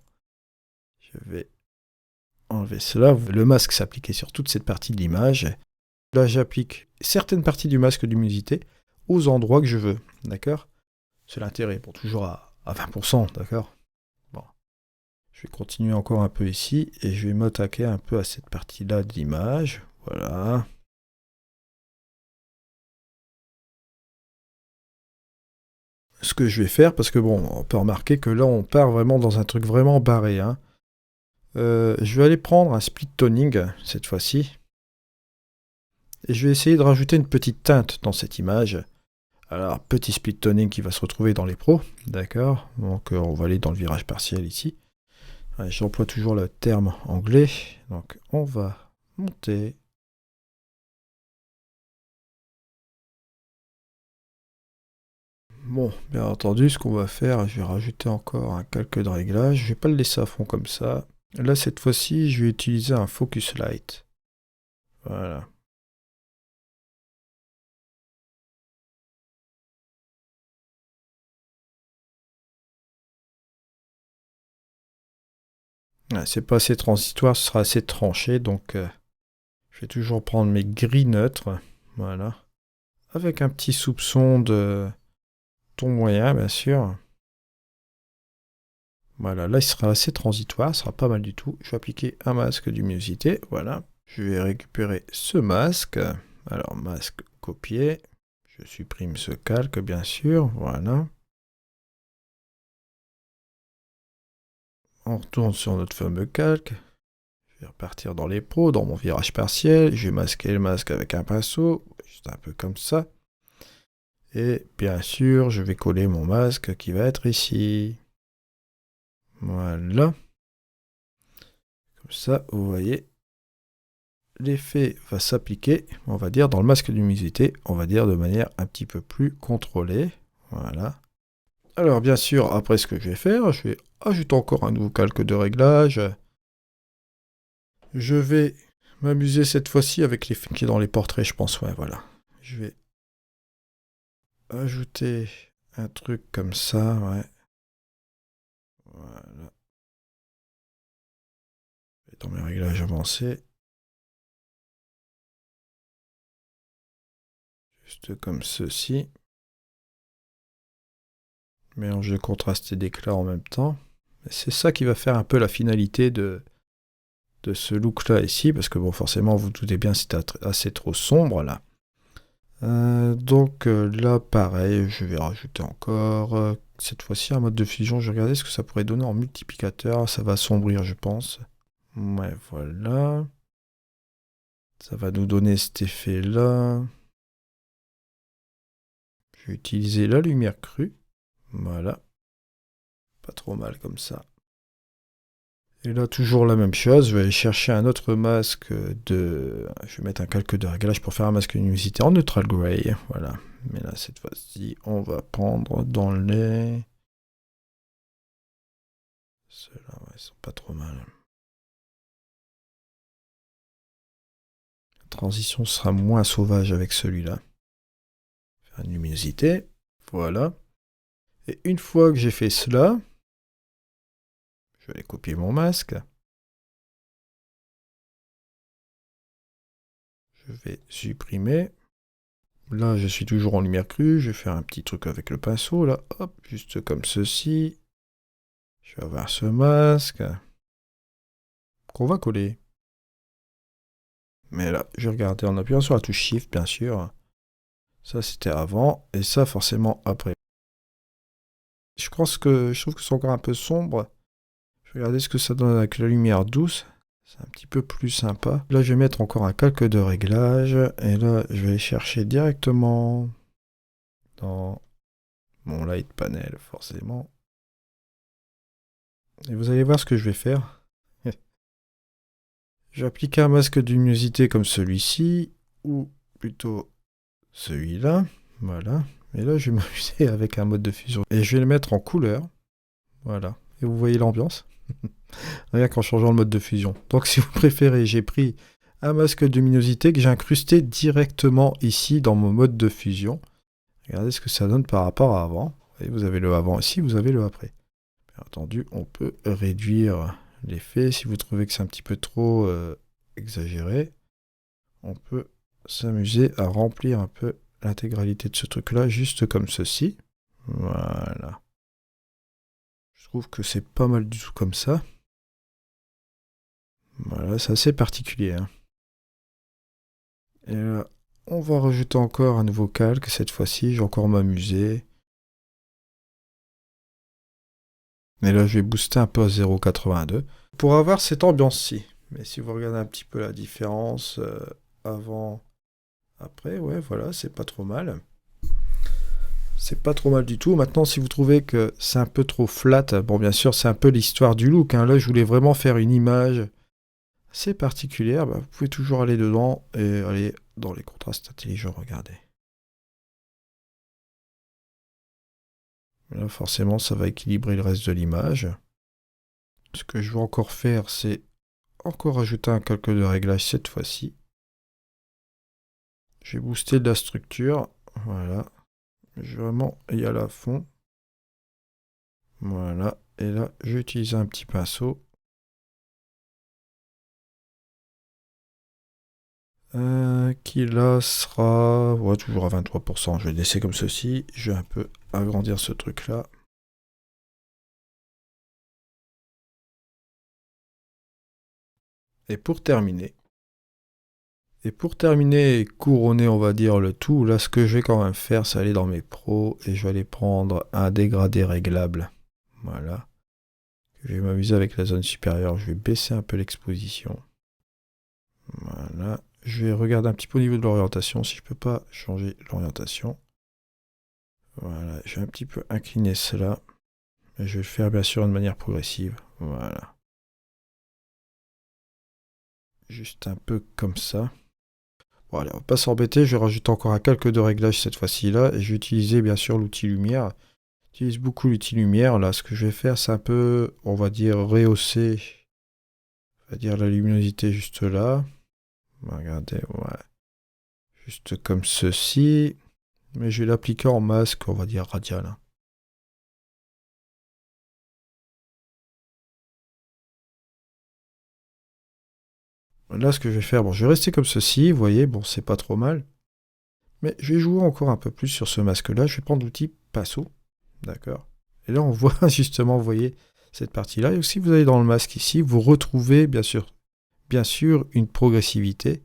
Je vais enlever cela. Le masque s'appliquait sur toute cette partie de l'image. Là, j'applique certaines parties du masque de luminosité aux endroits que je veux. D'accord? C'est l'intérêt. Bon, toujours à 20%. D'accord? Bon. Je vais continuer encore un peu ici et je vais m'attaquer un peu à cette partie-là de l'image. Voilà. Ce que je vais faire, parce que bon, on peut remarquer que là, on part vraiment dans un truc vraiment barré. Hein. Je vais aller prendre un split toning cette fois-ci. Et je vais essayer de rajouter une petite teinte dans cette image. Alors, petit split toning qui va se retrouver dans les pros. D'accord? Donc, on va aller dans le virage partiel ici. Ouais, j'emploie toujours le terme anglais. Donc, on va monter. Bon, bien entendu, ce qu'on va faire, je vais rajouter encore un calque de réglage. Je ne vais pas le laisser à fond comme ça. Là, cette fois-ci, je vais utiliser un focus light. Voilà. Ouais, c'est pas assez transitoire, ce sera assez tranché, donc je vais toujours prendre mes gris neutres. Voilà. Avec un petit soupçon de ton moyen, bien sûr. Voilà, là, il sera assez transitoire, ça sera pas mal du tout. Je vais appliquer un masque de luminosité, voilà. Je vais récupérer ce masque. Alors, masque copié. Je supprime ce calque, bien sûr, voilà. On retourne sur notre fameux calque. Je vais repartir dans les pros, dans mon virage partiel. Je vais masquer le masque avec un pinceau, juste un peu comme ça. Et bien sûr, je vais coller mon masque qui va être ici. Voilà. Comme ça, vous voyez, l'effet va s'appliquer, on va dire, dans le masque de luminosité, on va dire de manière un petit peu plus contrôlée. Voilà. Alors, bien sûr, après ce que je vais faire, je vais ajouter encore un nouveau calque de réglage. Je vais m'amuser cette fois-ci avec l'effet qui est dans les portraits, je pense. Ouais, voilà. Je vais ajouter un truc comme ça, ouais. Voilà. Et dans mes réglages avancés. Juste comme ceci. Mélange de contraste et d'éclat en même temps. C'est ça qui va faire un peu la finalité de ce look-là ici, parce que bon, forcément, vous doutez bien, c'est assez trop sombre, là. Donc là, pareil, je vais rajouter encore, cette fois-ci, un mode de fusion. Je vais regarder ce que ça pourrait donner en multiplicateur. Ça va assombrir, je pense. Ouais, voilà. Ça va nous donner cet effet-là. Je vais utiliser la lumière crue. Voilà. Pas trop mal comme ça. Et là, toujours la même chose, je vais aller chercher un autre masque de... Je vais mettre un calque de réglage pour faire un masque de luminosité en neutral grey. Voilà. Mais là, cette fois-ci, on va prendre dans les... Ceux-là, ouais, ils sont pas trop mal. La transition sera moins sauvage avec celui-là. Faire une luminosité. Voilà. Et une fois que j'ai fait cela, je vais aller copier mon masque. Je vais supprimer. Là, je suis toujours en lumière crue. Je vais faire un petit truc avec le pinceau, là. Hop, juste comme ceci. Je vais avoir ce masque qu'on va coller. Mais là, je vais regarder en appuyant sur la touche Shift, bien sûr. Ça, c'était avant. Et ça, forcément, après. Je trouve que c'est encore un peu sombre. Je vais regarder ce que ça donne avec la lumière douce. C'est un petit peu plus sympa. Là, je vais mettre encore un calque de réglage. Et là, je vais aller chercher directement dans mon light panel, forcément. Et vous allez voir ce que je vais faire. Je vais appliquer un masque de luminosité comme celui-ci, ou plutôt celui-là. Voilà. Et là, je vais m'amuser avec un mode de fusion. Et je vais le mettre en couleur. Voilà. Et vous voyez l'ambiance. Rien qu'en changeant le mode de fusion. Donc si vous préférez, j'ai pris un masque de luminosité que j'ai incrusté directement ici dans mon mode de fusion. Regardez ce que ça donne par rapport à avant. Et vous avez le avant ici, vous avez le après. Bien entendu, on peut réduire l'effet. Si vous trouvez que c'est un petit peu trop exagéré, on peut s'amuser à remplir un peu l'intégralité de ce truc-là, juste comme ceci. Voilà. Je trouve que c'est pas mal du tout comme ça. Voilà, c'est assez particulier, hein. Et là, on va rajouter encore un nouveau calque. Cette fois-ci, je vais encore m'amuser. Et là, je vais booster un peu à 0,82 pour avoir cette ambiance-ci. Mais si vous regardez un petit peu la différence avant, après, ouais, voilà, c'est pas trop mal. C'est pas trop mal du tout. Maintenant, si vous trouvez que c'est un peu trop flat, bon, bien sûr, c'est un peu l'histoire du look, hein. Là, je voulais vraiment faire une image assez particulière. Bah, vous pouvez toujours aller dedans et aller dans les contrastes intelligents, regardez. Là, forcément, ça va équilibrer le reste de l'image. Ce que je vais encore faire, c'est encore ajouter un calque de réglage cette fois-ci. Je vais booster de la structure. Voilà. Je vais vraiment y aller à fond. Voilà. Et là, je vais utiliser un petit pinceau. Qui là sera ouais, toujours à 23%. Je vais le laisser comme ceci. Je vais un peu agrandir ce truc-là. Et pour terminer, et couronner, on va dire, le tout, là, ce que je vais quand même faire, c'est aller dans mes pros et je vais aller prendre un dégradé réglable. Voilà. Je vais m'amuser avec la zone supérieure. Je vais baisser un peu l'exposition. Voilà. Je vais regarder un petit peu au niveau de l'orientation, si je peux pas changer l'orientation. Voilà. Je vais un petit peu incliner cela. Et je vais le faire bien sûr de manière progressive. Voilà. Juste un peu comme ça. Bon, allez, on va pas s'embêter. Je vais rajouter encore un calque de réglage cette fois-ci là. Et je vais utiliser bien sûr l'outil lumière. J'utilise beaucoup l'outil lumière. Là, ce que je vais faire, c'est un peu, on va dire, rehausser. On va dire la luminosité juste là. Regardez, ouais. Juste comme ceci. Mais je vais l'appliquer en masque, on va dire radial, hein. Là, ce que je vais faire, bon, je vais rester comme ceci, vous voyez, bon, c'est pas trop mal. Mais je vais jouer encore un peu plus sur ce masque-là. Je vais prendre l'outil pinceau, d'accord. Et là, on voit justement, vous voyez, cette partie-là. Et aussi, vous allez dans le masque ici, vous retrouvez, bien sûr, une progressivité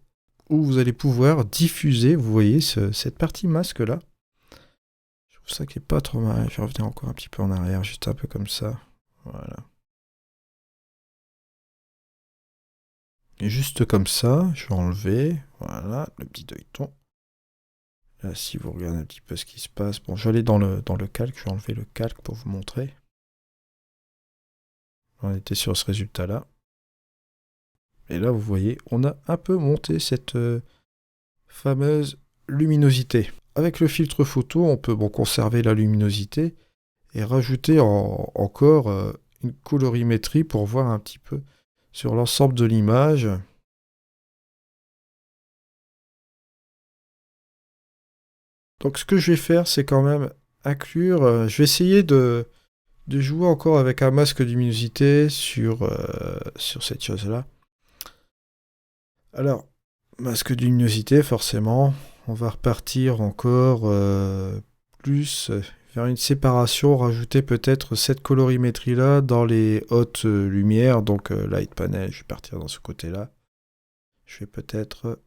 où vous allez pouvoir diffuser, vous voyez, cette partie masque-là. Je trouve ça qui est pas trop mal. Je vais revenir encore un petit peu en arrière, juste un peu comme ça. Voilà. Et juste comme ça, je vais enlever, voilà, le petit œilleton. Là, si vous regardez un petit peu ce qui se passe, bon, je vais aller dans le calque, je vais enlever le calque pour vous montrer. On était sur ce résultat-là. Et là, vous voyez, on a un peu monté cette fameuse luminosité. Avec le filtre photo, on peut bon, conserver la luminosité et rajouter encore une colorimétrie pour voir un petit peu sur l'ensemble de l'image. Donc ce que je vais faire, c'est quand même inclure, je vais essayer de jouer encore avec un masque de luminosité sur cette chose-là. Alors, masque de luminosité, forcément, on va repartir encore plus vers une séparation, rajouter peut-être cette colorimétrie-là dans les hautes lumières, donc light panel, je vais partir dans ce côté-là. Je vais peut-être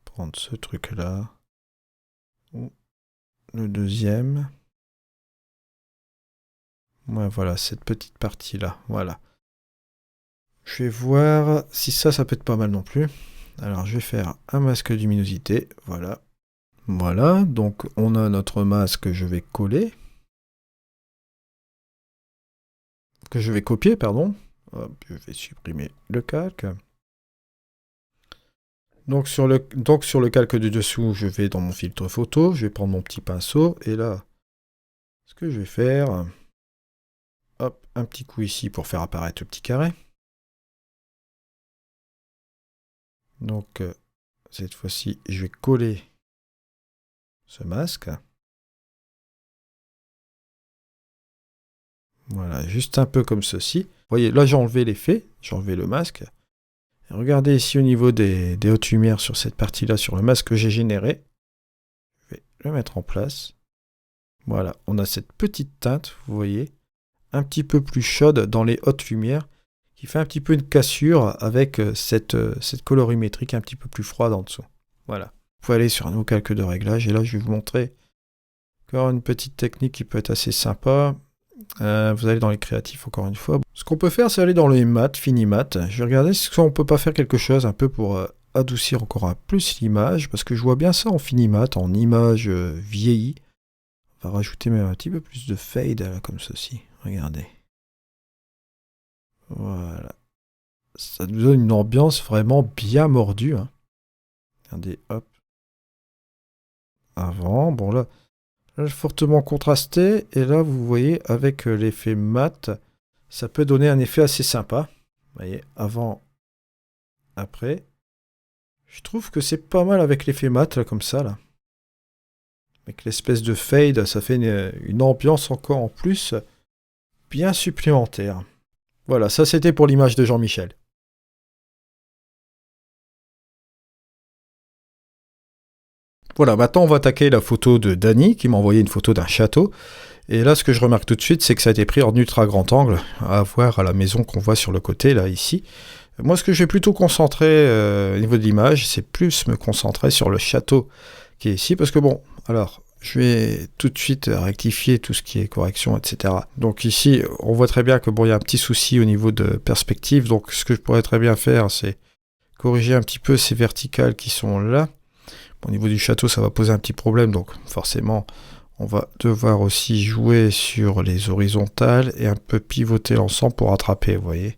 prendre ce truc-là. le deuxième. Ouais, voilà, cette petite partie-là. Voilà. Je vais voir si ça peut être pas mal non plus. Alors, je vais faire un masque de luminosité. Voilà. Voilà, donc on a notre masque que je vais coller. Que je vais copier, pardon. Hop, je vais supprimer le calque. Donc sur le calque du dessous, je vais dans mon filtre photo. Je vais prendre mon petit pinceau. Et là, ce que je vais faire... Hop, un petit coup ici pour faire apparaître le petit carré. Donc, cette fois-ci, je vais coller ce masque. Voilà, juste un peu comme ceci. Vous voyez, là j'ai enlevé l'effet, j'ai enlevé le masque. Et regardez ici au niveau des hautes lumières sur cette partie-là, sur le masque que j'ai généré. Je vais le mettre en place. Voilà, on a cette petite teinte, vous voyez, un petit peu plus chaude dans les hautes lumières, qui fait un petit peu une cassure avec cette colorimétrique un petit peu plus froide en dessous. Voilà. Vous pouvez aller sur un nouveau calque de réglage, et là je vais vous montrer encore une petite technique qui peut être assez sympa. Vous allez dans les créatifs encore une fois. Ce qu'on peut faire, c'est aller dans les maths, finimat. Je vais regarder si on peut pas faire quelque chose un peu pour adoucir encore un plus l'image, parce que je vois bien ça en finimat, en image vieillie. On va rajouter même un petit peu plus de fade là, comme ceci. Regardez. Voilà. Ça nous donne une ambiance vraiment bien mordue. Hein. Regardez, hop. Avant, bon là, fortement contrasté. Et là, vous voyez, avec l'effet mat, ça peut donner un effet assez sympa. Vous voyez, avant, après. Je trouve que c'est pas mal avec l'effet mat, là, comme ça, là. Avec l'espèce de fade, ça fait une ambiance encore en plus bien supplémentaire. Voilà, ça c'était pour l'image de Jean-Michel. Voilà, maintenant on va attaquer la photo de Dany, qui m'a envoyé une photo d'un château. Et là, ce que je remarque tout de suite, c'est que ça a été pris en ultra grand angle, à voir à la maison qu'on voit sur le côté, là, ici. Moi, ce que je vais plutôt concentrer au niveau de l'image, c'est plus me concentrer sur le château qui est ici, parce que bon, alors, je vais tout de suite rectifier tout ce qui est correction, etc. Donc ici, on voit très bien que bon, il y a un petit souci au niveau de perspective, donc ce que je pourrais très bien faire, c'est corriger un petit peu ces verticales qui sont là. Bon, au niveau du château, ça va poser un petit problème, donc forcément, on va devoir aussi jouer sur les horizontales et un peu pivoter l'ensemble pour rattraper, vous voyez.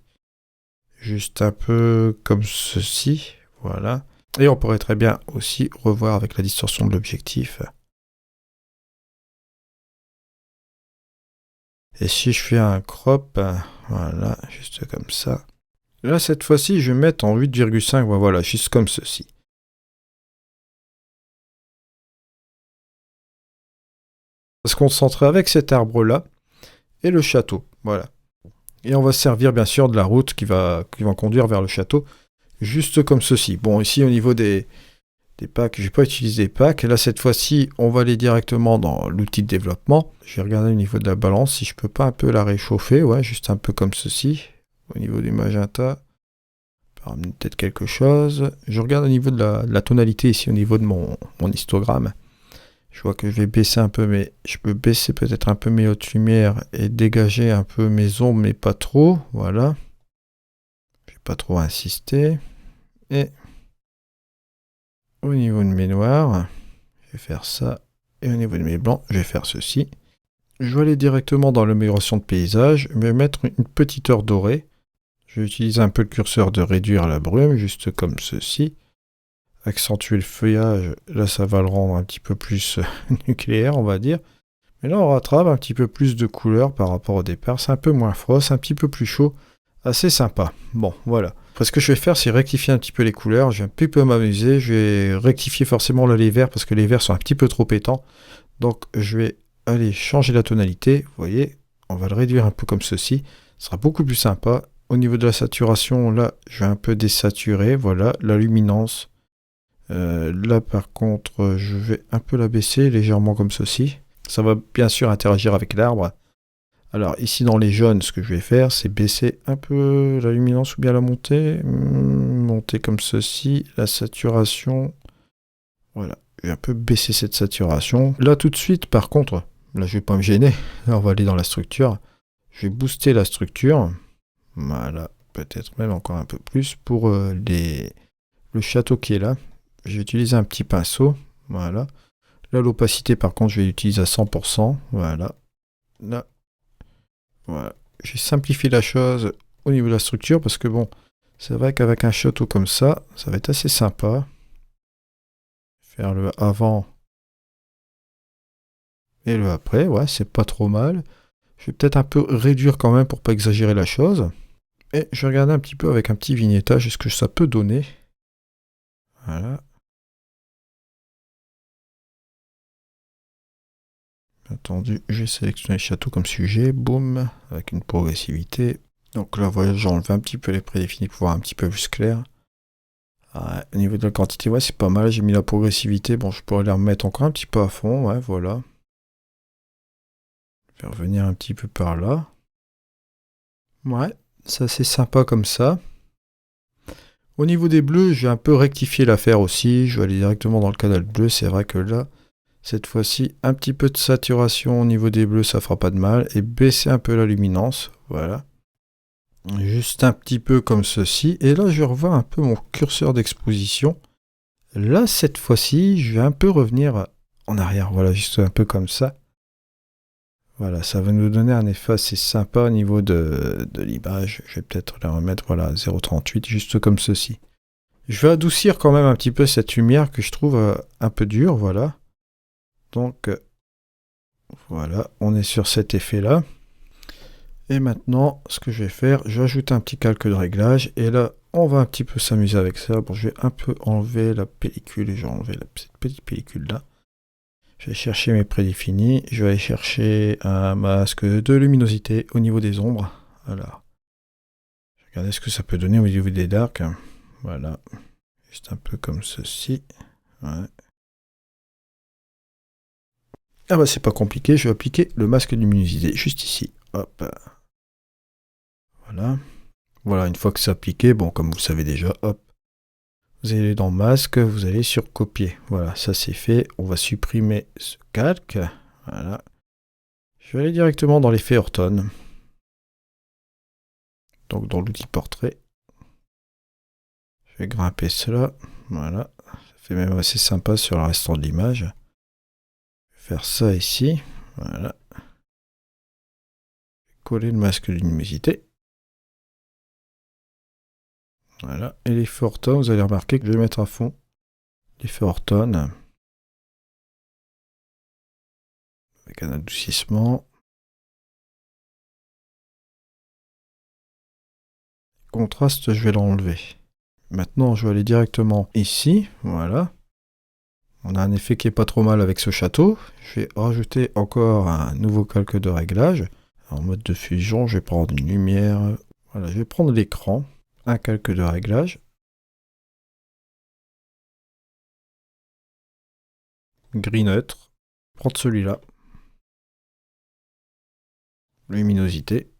Juste un peu comme ceci, voilà. Et on pourrait très bien aussi revoir avec la distorsion de l'objectif. Et si je fais un crop, voilà, juste comme ça. Là, cette fois-ci, je vais mettre en 8,5, voilà, juste comme ceci. On va se concentrer avec cet arbre-là et le château, voilà. Et on va se servir bien sûr de la route qui va conduire vers le château, juste comme ceci. Bon, ici au niveau des packs, je n'ai pas utilisé des packs. Là, cette fois-ci, on va aller directement dans l'outil de développement. Je vais regarder au niveau de la balance si je peux pas un peu la réchauffer, ouais, juste un peu comme ceci. Au niveau du magenta, peut-être quelque chose. Je regarde au niveau de la tonalité ici, au niveau de mon histogramme. Je vois que je vais baisser un peu, mais je peux baisser peut-être un peu mes hautes lumières et dégager un peu mes ombres, mais pas trop. Voilà. Je vais pas trop insister. Et au niveau de mes noirs, je vais faire ça. Et au niveau de mes blancs, je vais faire ceci. Je vais aller directement dans l'amélioration de paysage. Je vais mettre une petite heure dorée. Je vais utiliser un peu le curseur de réduire la brume, juste comme ceci. Accentuer le feuillage, là ça va le rendre un petit peu plus nucléaire, on va dire. Mais là on rattrape un petit peu plus de couleurs par rapport au départ. C'est un peu moins froid, c'est un petit peu plus chaud. Assez sympa. Bon, voilà. Après, ce que je vais faire, c'est rectifier un petit peu les couleurs. Je vais un petit peu m'amuser. Je vais rectifier forcément là, les verts parce que les verts sont un petit peu trop pétants. Donc, je vais aller changer la tonalité. Vous voyez, on va le réduire un peu comme ceci. Ce sera beaucoup plus sympa. Au niveau de la saturation, là, je vais un peu désaturer. Voilà, la luminance. Là, par contre, je vais un peu la baisser légèrement comme ceci. Ça va bien sûr interagir avec l'arbre. Alors ici dans les jaunes, ce que je vais faire, c'est baisser un peu la luminance ou bien la monter. Monter comme ceci, la saturation. Voilà, je vais un peu baisser cette saturation. Là, tout de suite, par contre, là, je vais pas me gêner. Là, on va aller dans la structure. Je vais booster la structure. Voilà, peut-être même encore un peu plus pour le château qui est là. Je vais utiliser un petit pinceau. Voilà. Là, l'opacité, par contre, je vais l'utiliser à 100%. Voilà. Là. Voilà. J'ai simplifié la chose au niveau de la structure parce que bon, c'est vrai qu'avec un château comme ça va être assez sympa. Faire le avant et le après, ouais, c'est pas trop mal. Je vais peut-être un peu réduire quand même pour pas exagérer la chose. Et je vais regarder un petit peu avec un petit vignettage ce que ça peut donner. Voilà. Attendu, j'ai sélectionné le château comme sujet, boum, avec une progressivité. Donc là, voilà, j'ai enlevé un petit peu les prédéfinis pour voir un petit peu plus clair. Ouais, au niveau de la quantité, ouais, c'est pas mal. J'ai mis la progressivité. Bon, je pourrais les remettre encore un petit peu à fond, ouais, voilà. Je vais revenir un petit peu par là. Ouais, c'est assez sympa comme ça. Au niveau des bleus, je vais un peu rectifier l'affaire aussi. Je vais aller directement dans le canal bleu. C'est vrai que là, cette fois-ci, un petit peu de saturation au niveau des bleus, ça fera pas de mal. Et baisser un peu la luminance. Voilà. Juste un petit peu comme ceci. Et là, je revois un peu mon curseur d'exposition. Là, cette fois-ci, je vais un peu revenir en arrière. Voilà, juste un peu comme ça. Voilà, ça va nous donner un effet assez sympa au niveau de l'image. Je vais peut-être la remettre, voilà, à 0,38, juste comme ceci. Je vais adoucir quand même un petit peu cette lumière que je trouve un peu dure, voilà. Donc, voilà, on est sur cet effet-là. Et maintenant, ce que je vais faire, je vais ajouter un petit calque de réglage. Et là, on va un petit peu s'amuser avec ça. Bon, je vais un peu enlever la pellicule et je vais enlever cette petite pellicule-là. Je vais chercher mes prédéfinis. Je vais aller chercher un masque de luminosité au niveau des ombres. Voilà. Je vais regarder ce que ça peut donner au niveau des darks. Voilà. Juste un peu comme ceci. Ouais. Ah bah c'est pas compliqué, je vais appliquer le masque de luminosité juste ici. Hop. Voilà. Voilà, une fois que c'est appliqué, bon comme vous le savez déjà, hop. Vous allez dans masque, vous allez sur copier. Voilà, ça c'est fait. On va supprimer ce calque. Voilà. Je vais aller directement dans l'effet Orton. Donc dans l'outil portrait. Je vais grimper cela. Voilà. Ça fait même assez sympa sur le restant de l'image. Je vais faire ça ici. Voilà. Coller le masque de luminosité. Voilà. Et l'effet Orton, vous allez remarquer que je vais mettre à fond l'effet Orton. Avec un adoucissement. Contraste, je vais l'enlever. Maintenant, je vais aller directement ici. Voilà. On a un effet qui est pas trop mal avec ce château. Je vais rajouter encore un nouveau calque de réglage. En mode de fusion, je vais prendre une lumière. Voilà, je vais prendre l'écran. Un calque de réglage. Gris neutre. Prendre celui-là. Luminosité.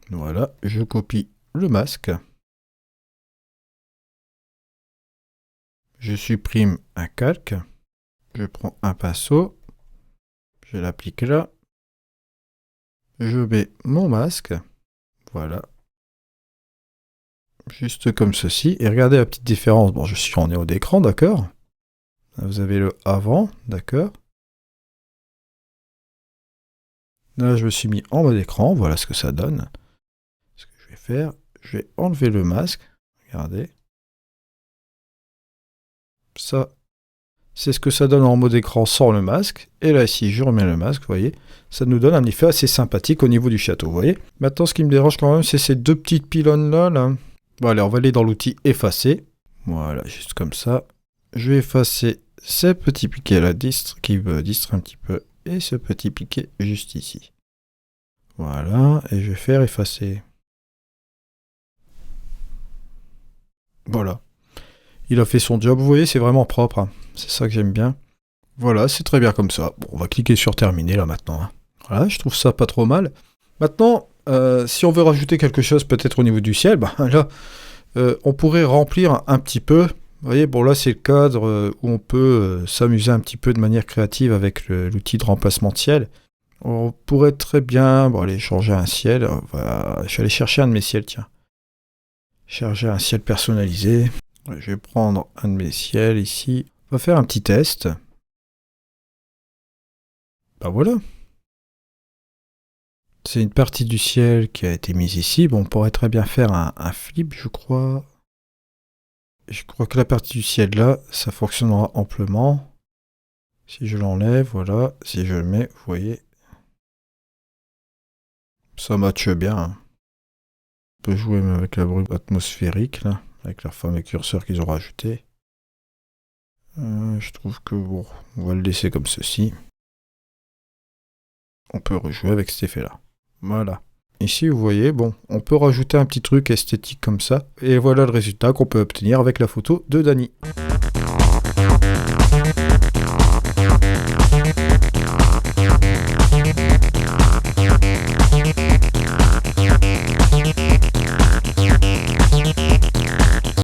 Voilà, je copie le masque. Je supprime un calque. Je prends un pinceau. Je l'applique là. Je mets mon masque. Voilà. Juste comme ceci. Et regardez la petite différence. Bon, je suis en haut d'écran, d'accord. Vous avez le avant, d'accord. Là, je me suis mis en mode écran. Voilà ce que ça donne. Ce que je vais faire, je vais enlever le masque. Regardez. Ça, c'est ce que ça donne en mode écran sans le masque. Et là, ici, je remets le masque, vous voyez. Ça nous donne un effet assez sympathique au niveau du château, vous voyez. Maintenant, ce qui me dérange quand même, c'est ces deux petites pylônes-là. Là. Bon, allez, on va aller dans l'outil effacer. Voilà, juste comme ça. Je vais effacer ces petits piquets-là qui me distraient un petit peu. Et ce petit piquet juste ici. Voilà, et je vais faire effacer. Voilà. Il a fait son job, vous voyez, c'est vraiment propre. Hein. C'est ça que j'aime bien. Voilà, c'est très bien comme ça. Bon, on va cliquer sur terminer là maintenant. Hein. Voilà, je trouve ça pas trop mal. Maintenant, si on veut rajouter quelque chose peut-être au niveau du ciel, ben là, on pourrait remplir un petit peu Vous voyez, bon là c'est le cadre où on peut s'amuser un petit peu de manière créative avec l'outil de remplacement de ciel. On pourrait très bien, bon allez, changer un ciel. Je vais aller chercher un de mes ciels, tiens. Chercher un ciel personnalisé. Je vais prendre un de mes ciels ici. On va faire un petit test. Ben voilà. C'est une partie du ciel qui a été mise ici. Bon, on pourrait très bien faire un flip, je crois. Je crois que la partie du ciel là, ça fonctionnera amplement. Si je l'enlève, voilà. Si je le mets, vous voyez. Ça matche bien, hein. On peut jouer même avec la brume atmosphérique, là. Avec leur fameux curseur qu'ils ont rajouté. Je trouve que bon, on va le laisser comme ceci. On peut rejouer avec cet effet-là. Voilà. Ici, vous voyez, bon, on peut rajouter un petit truc esthétique comme ça. Et voilà le résultat qu'on peut obtenir avec la photo de Dany.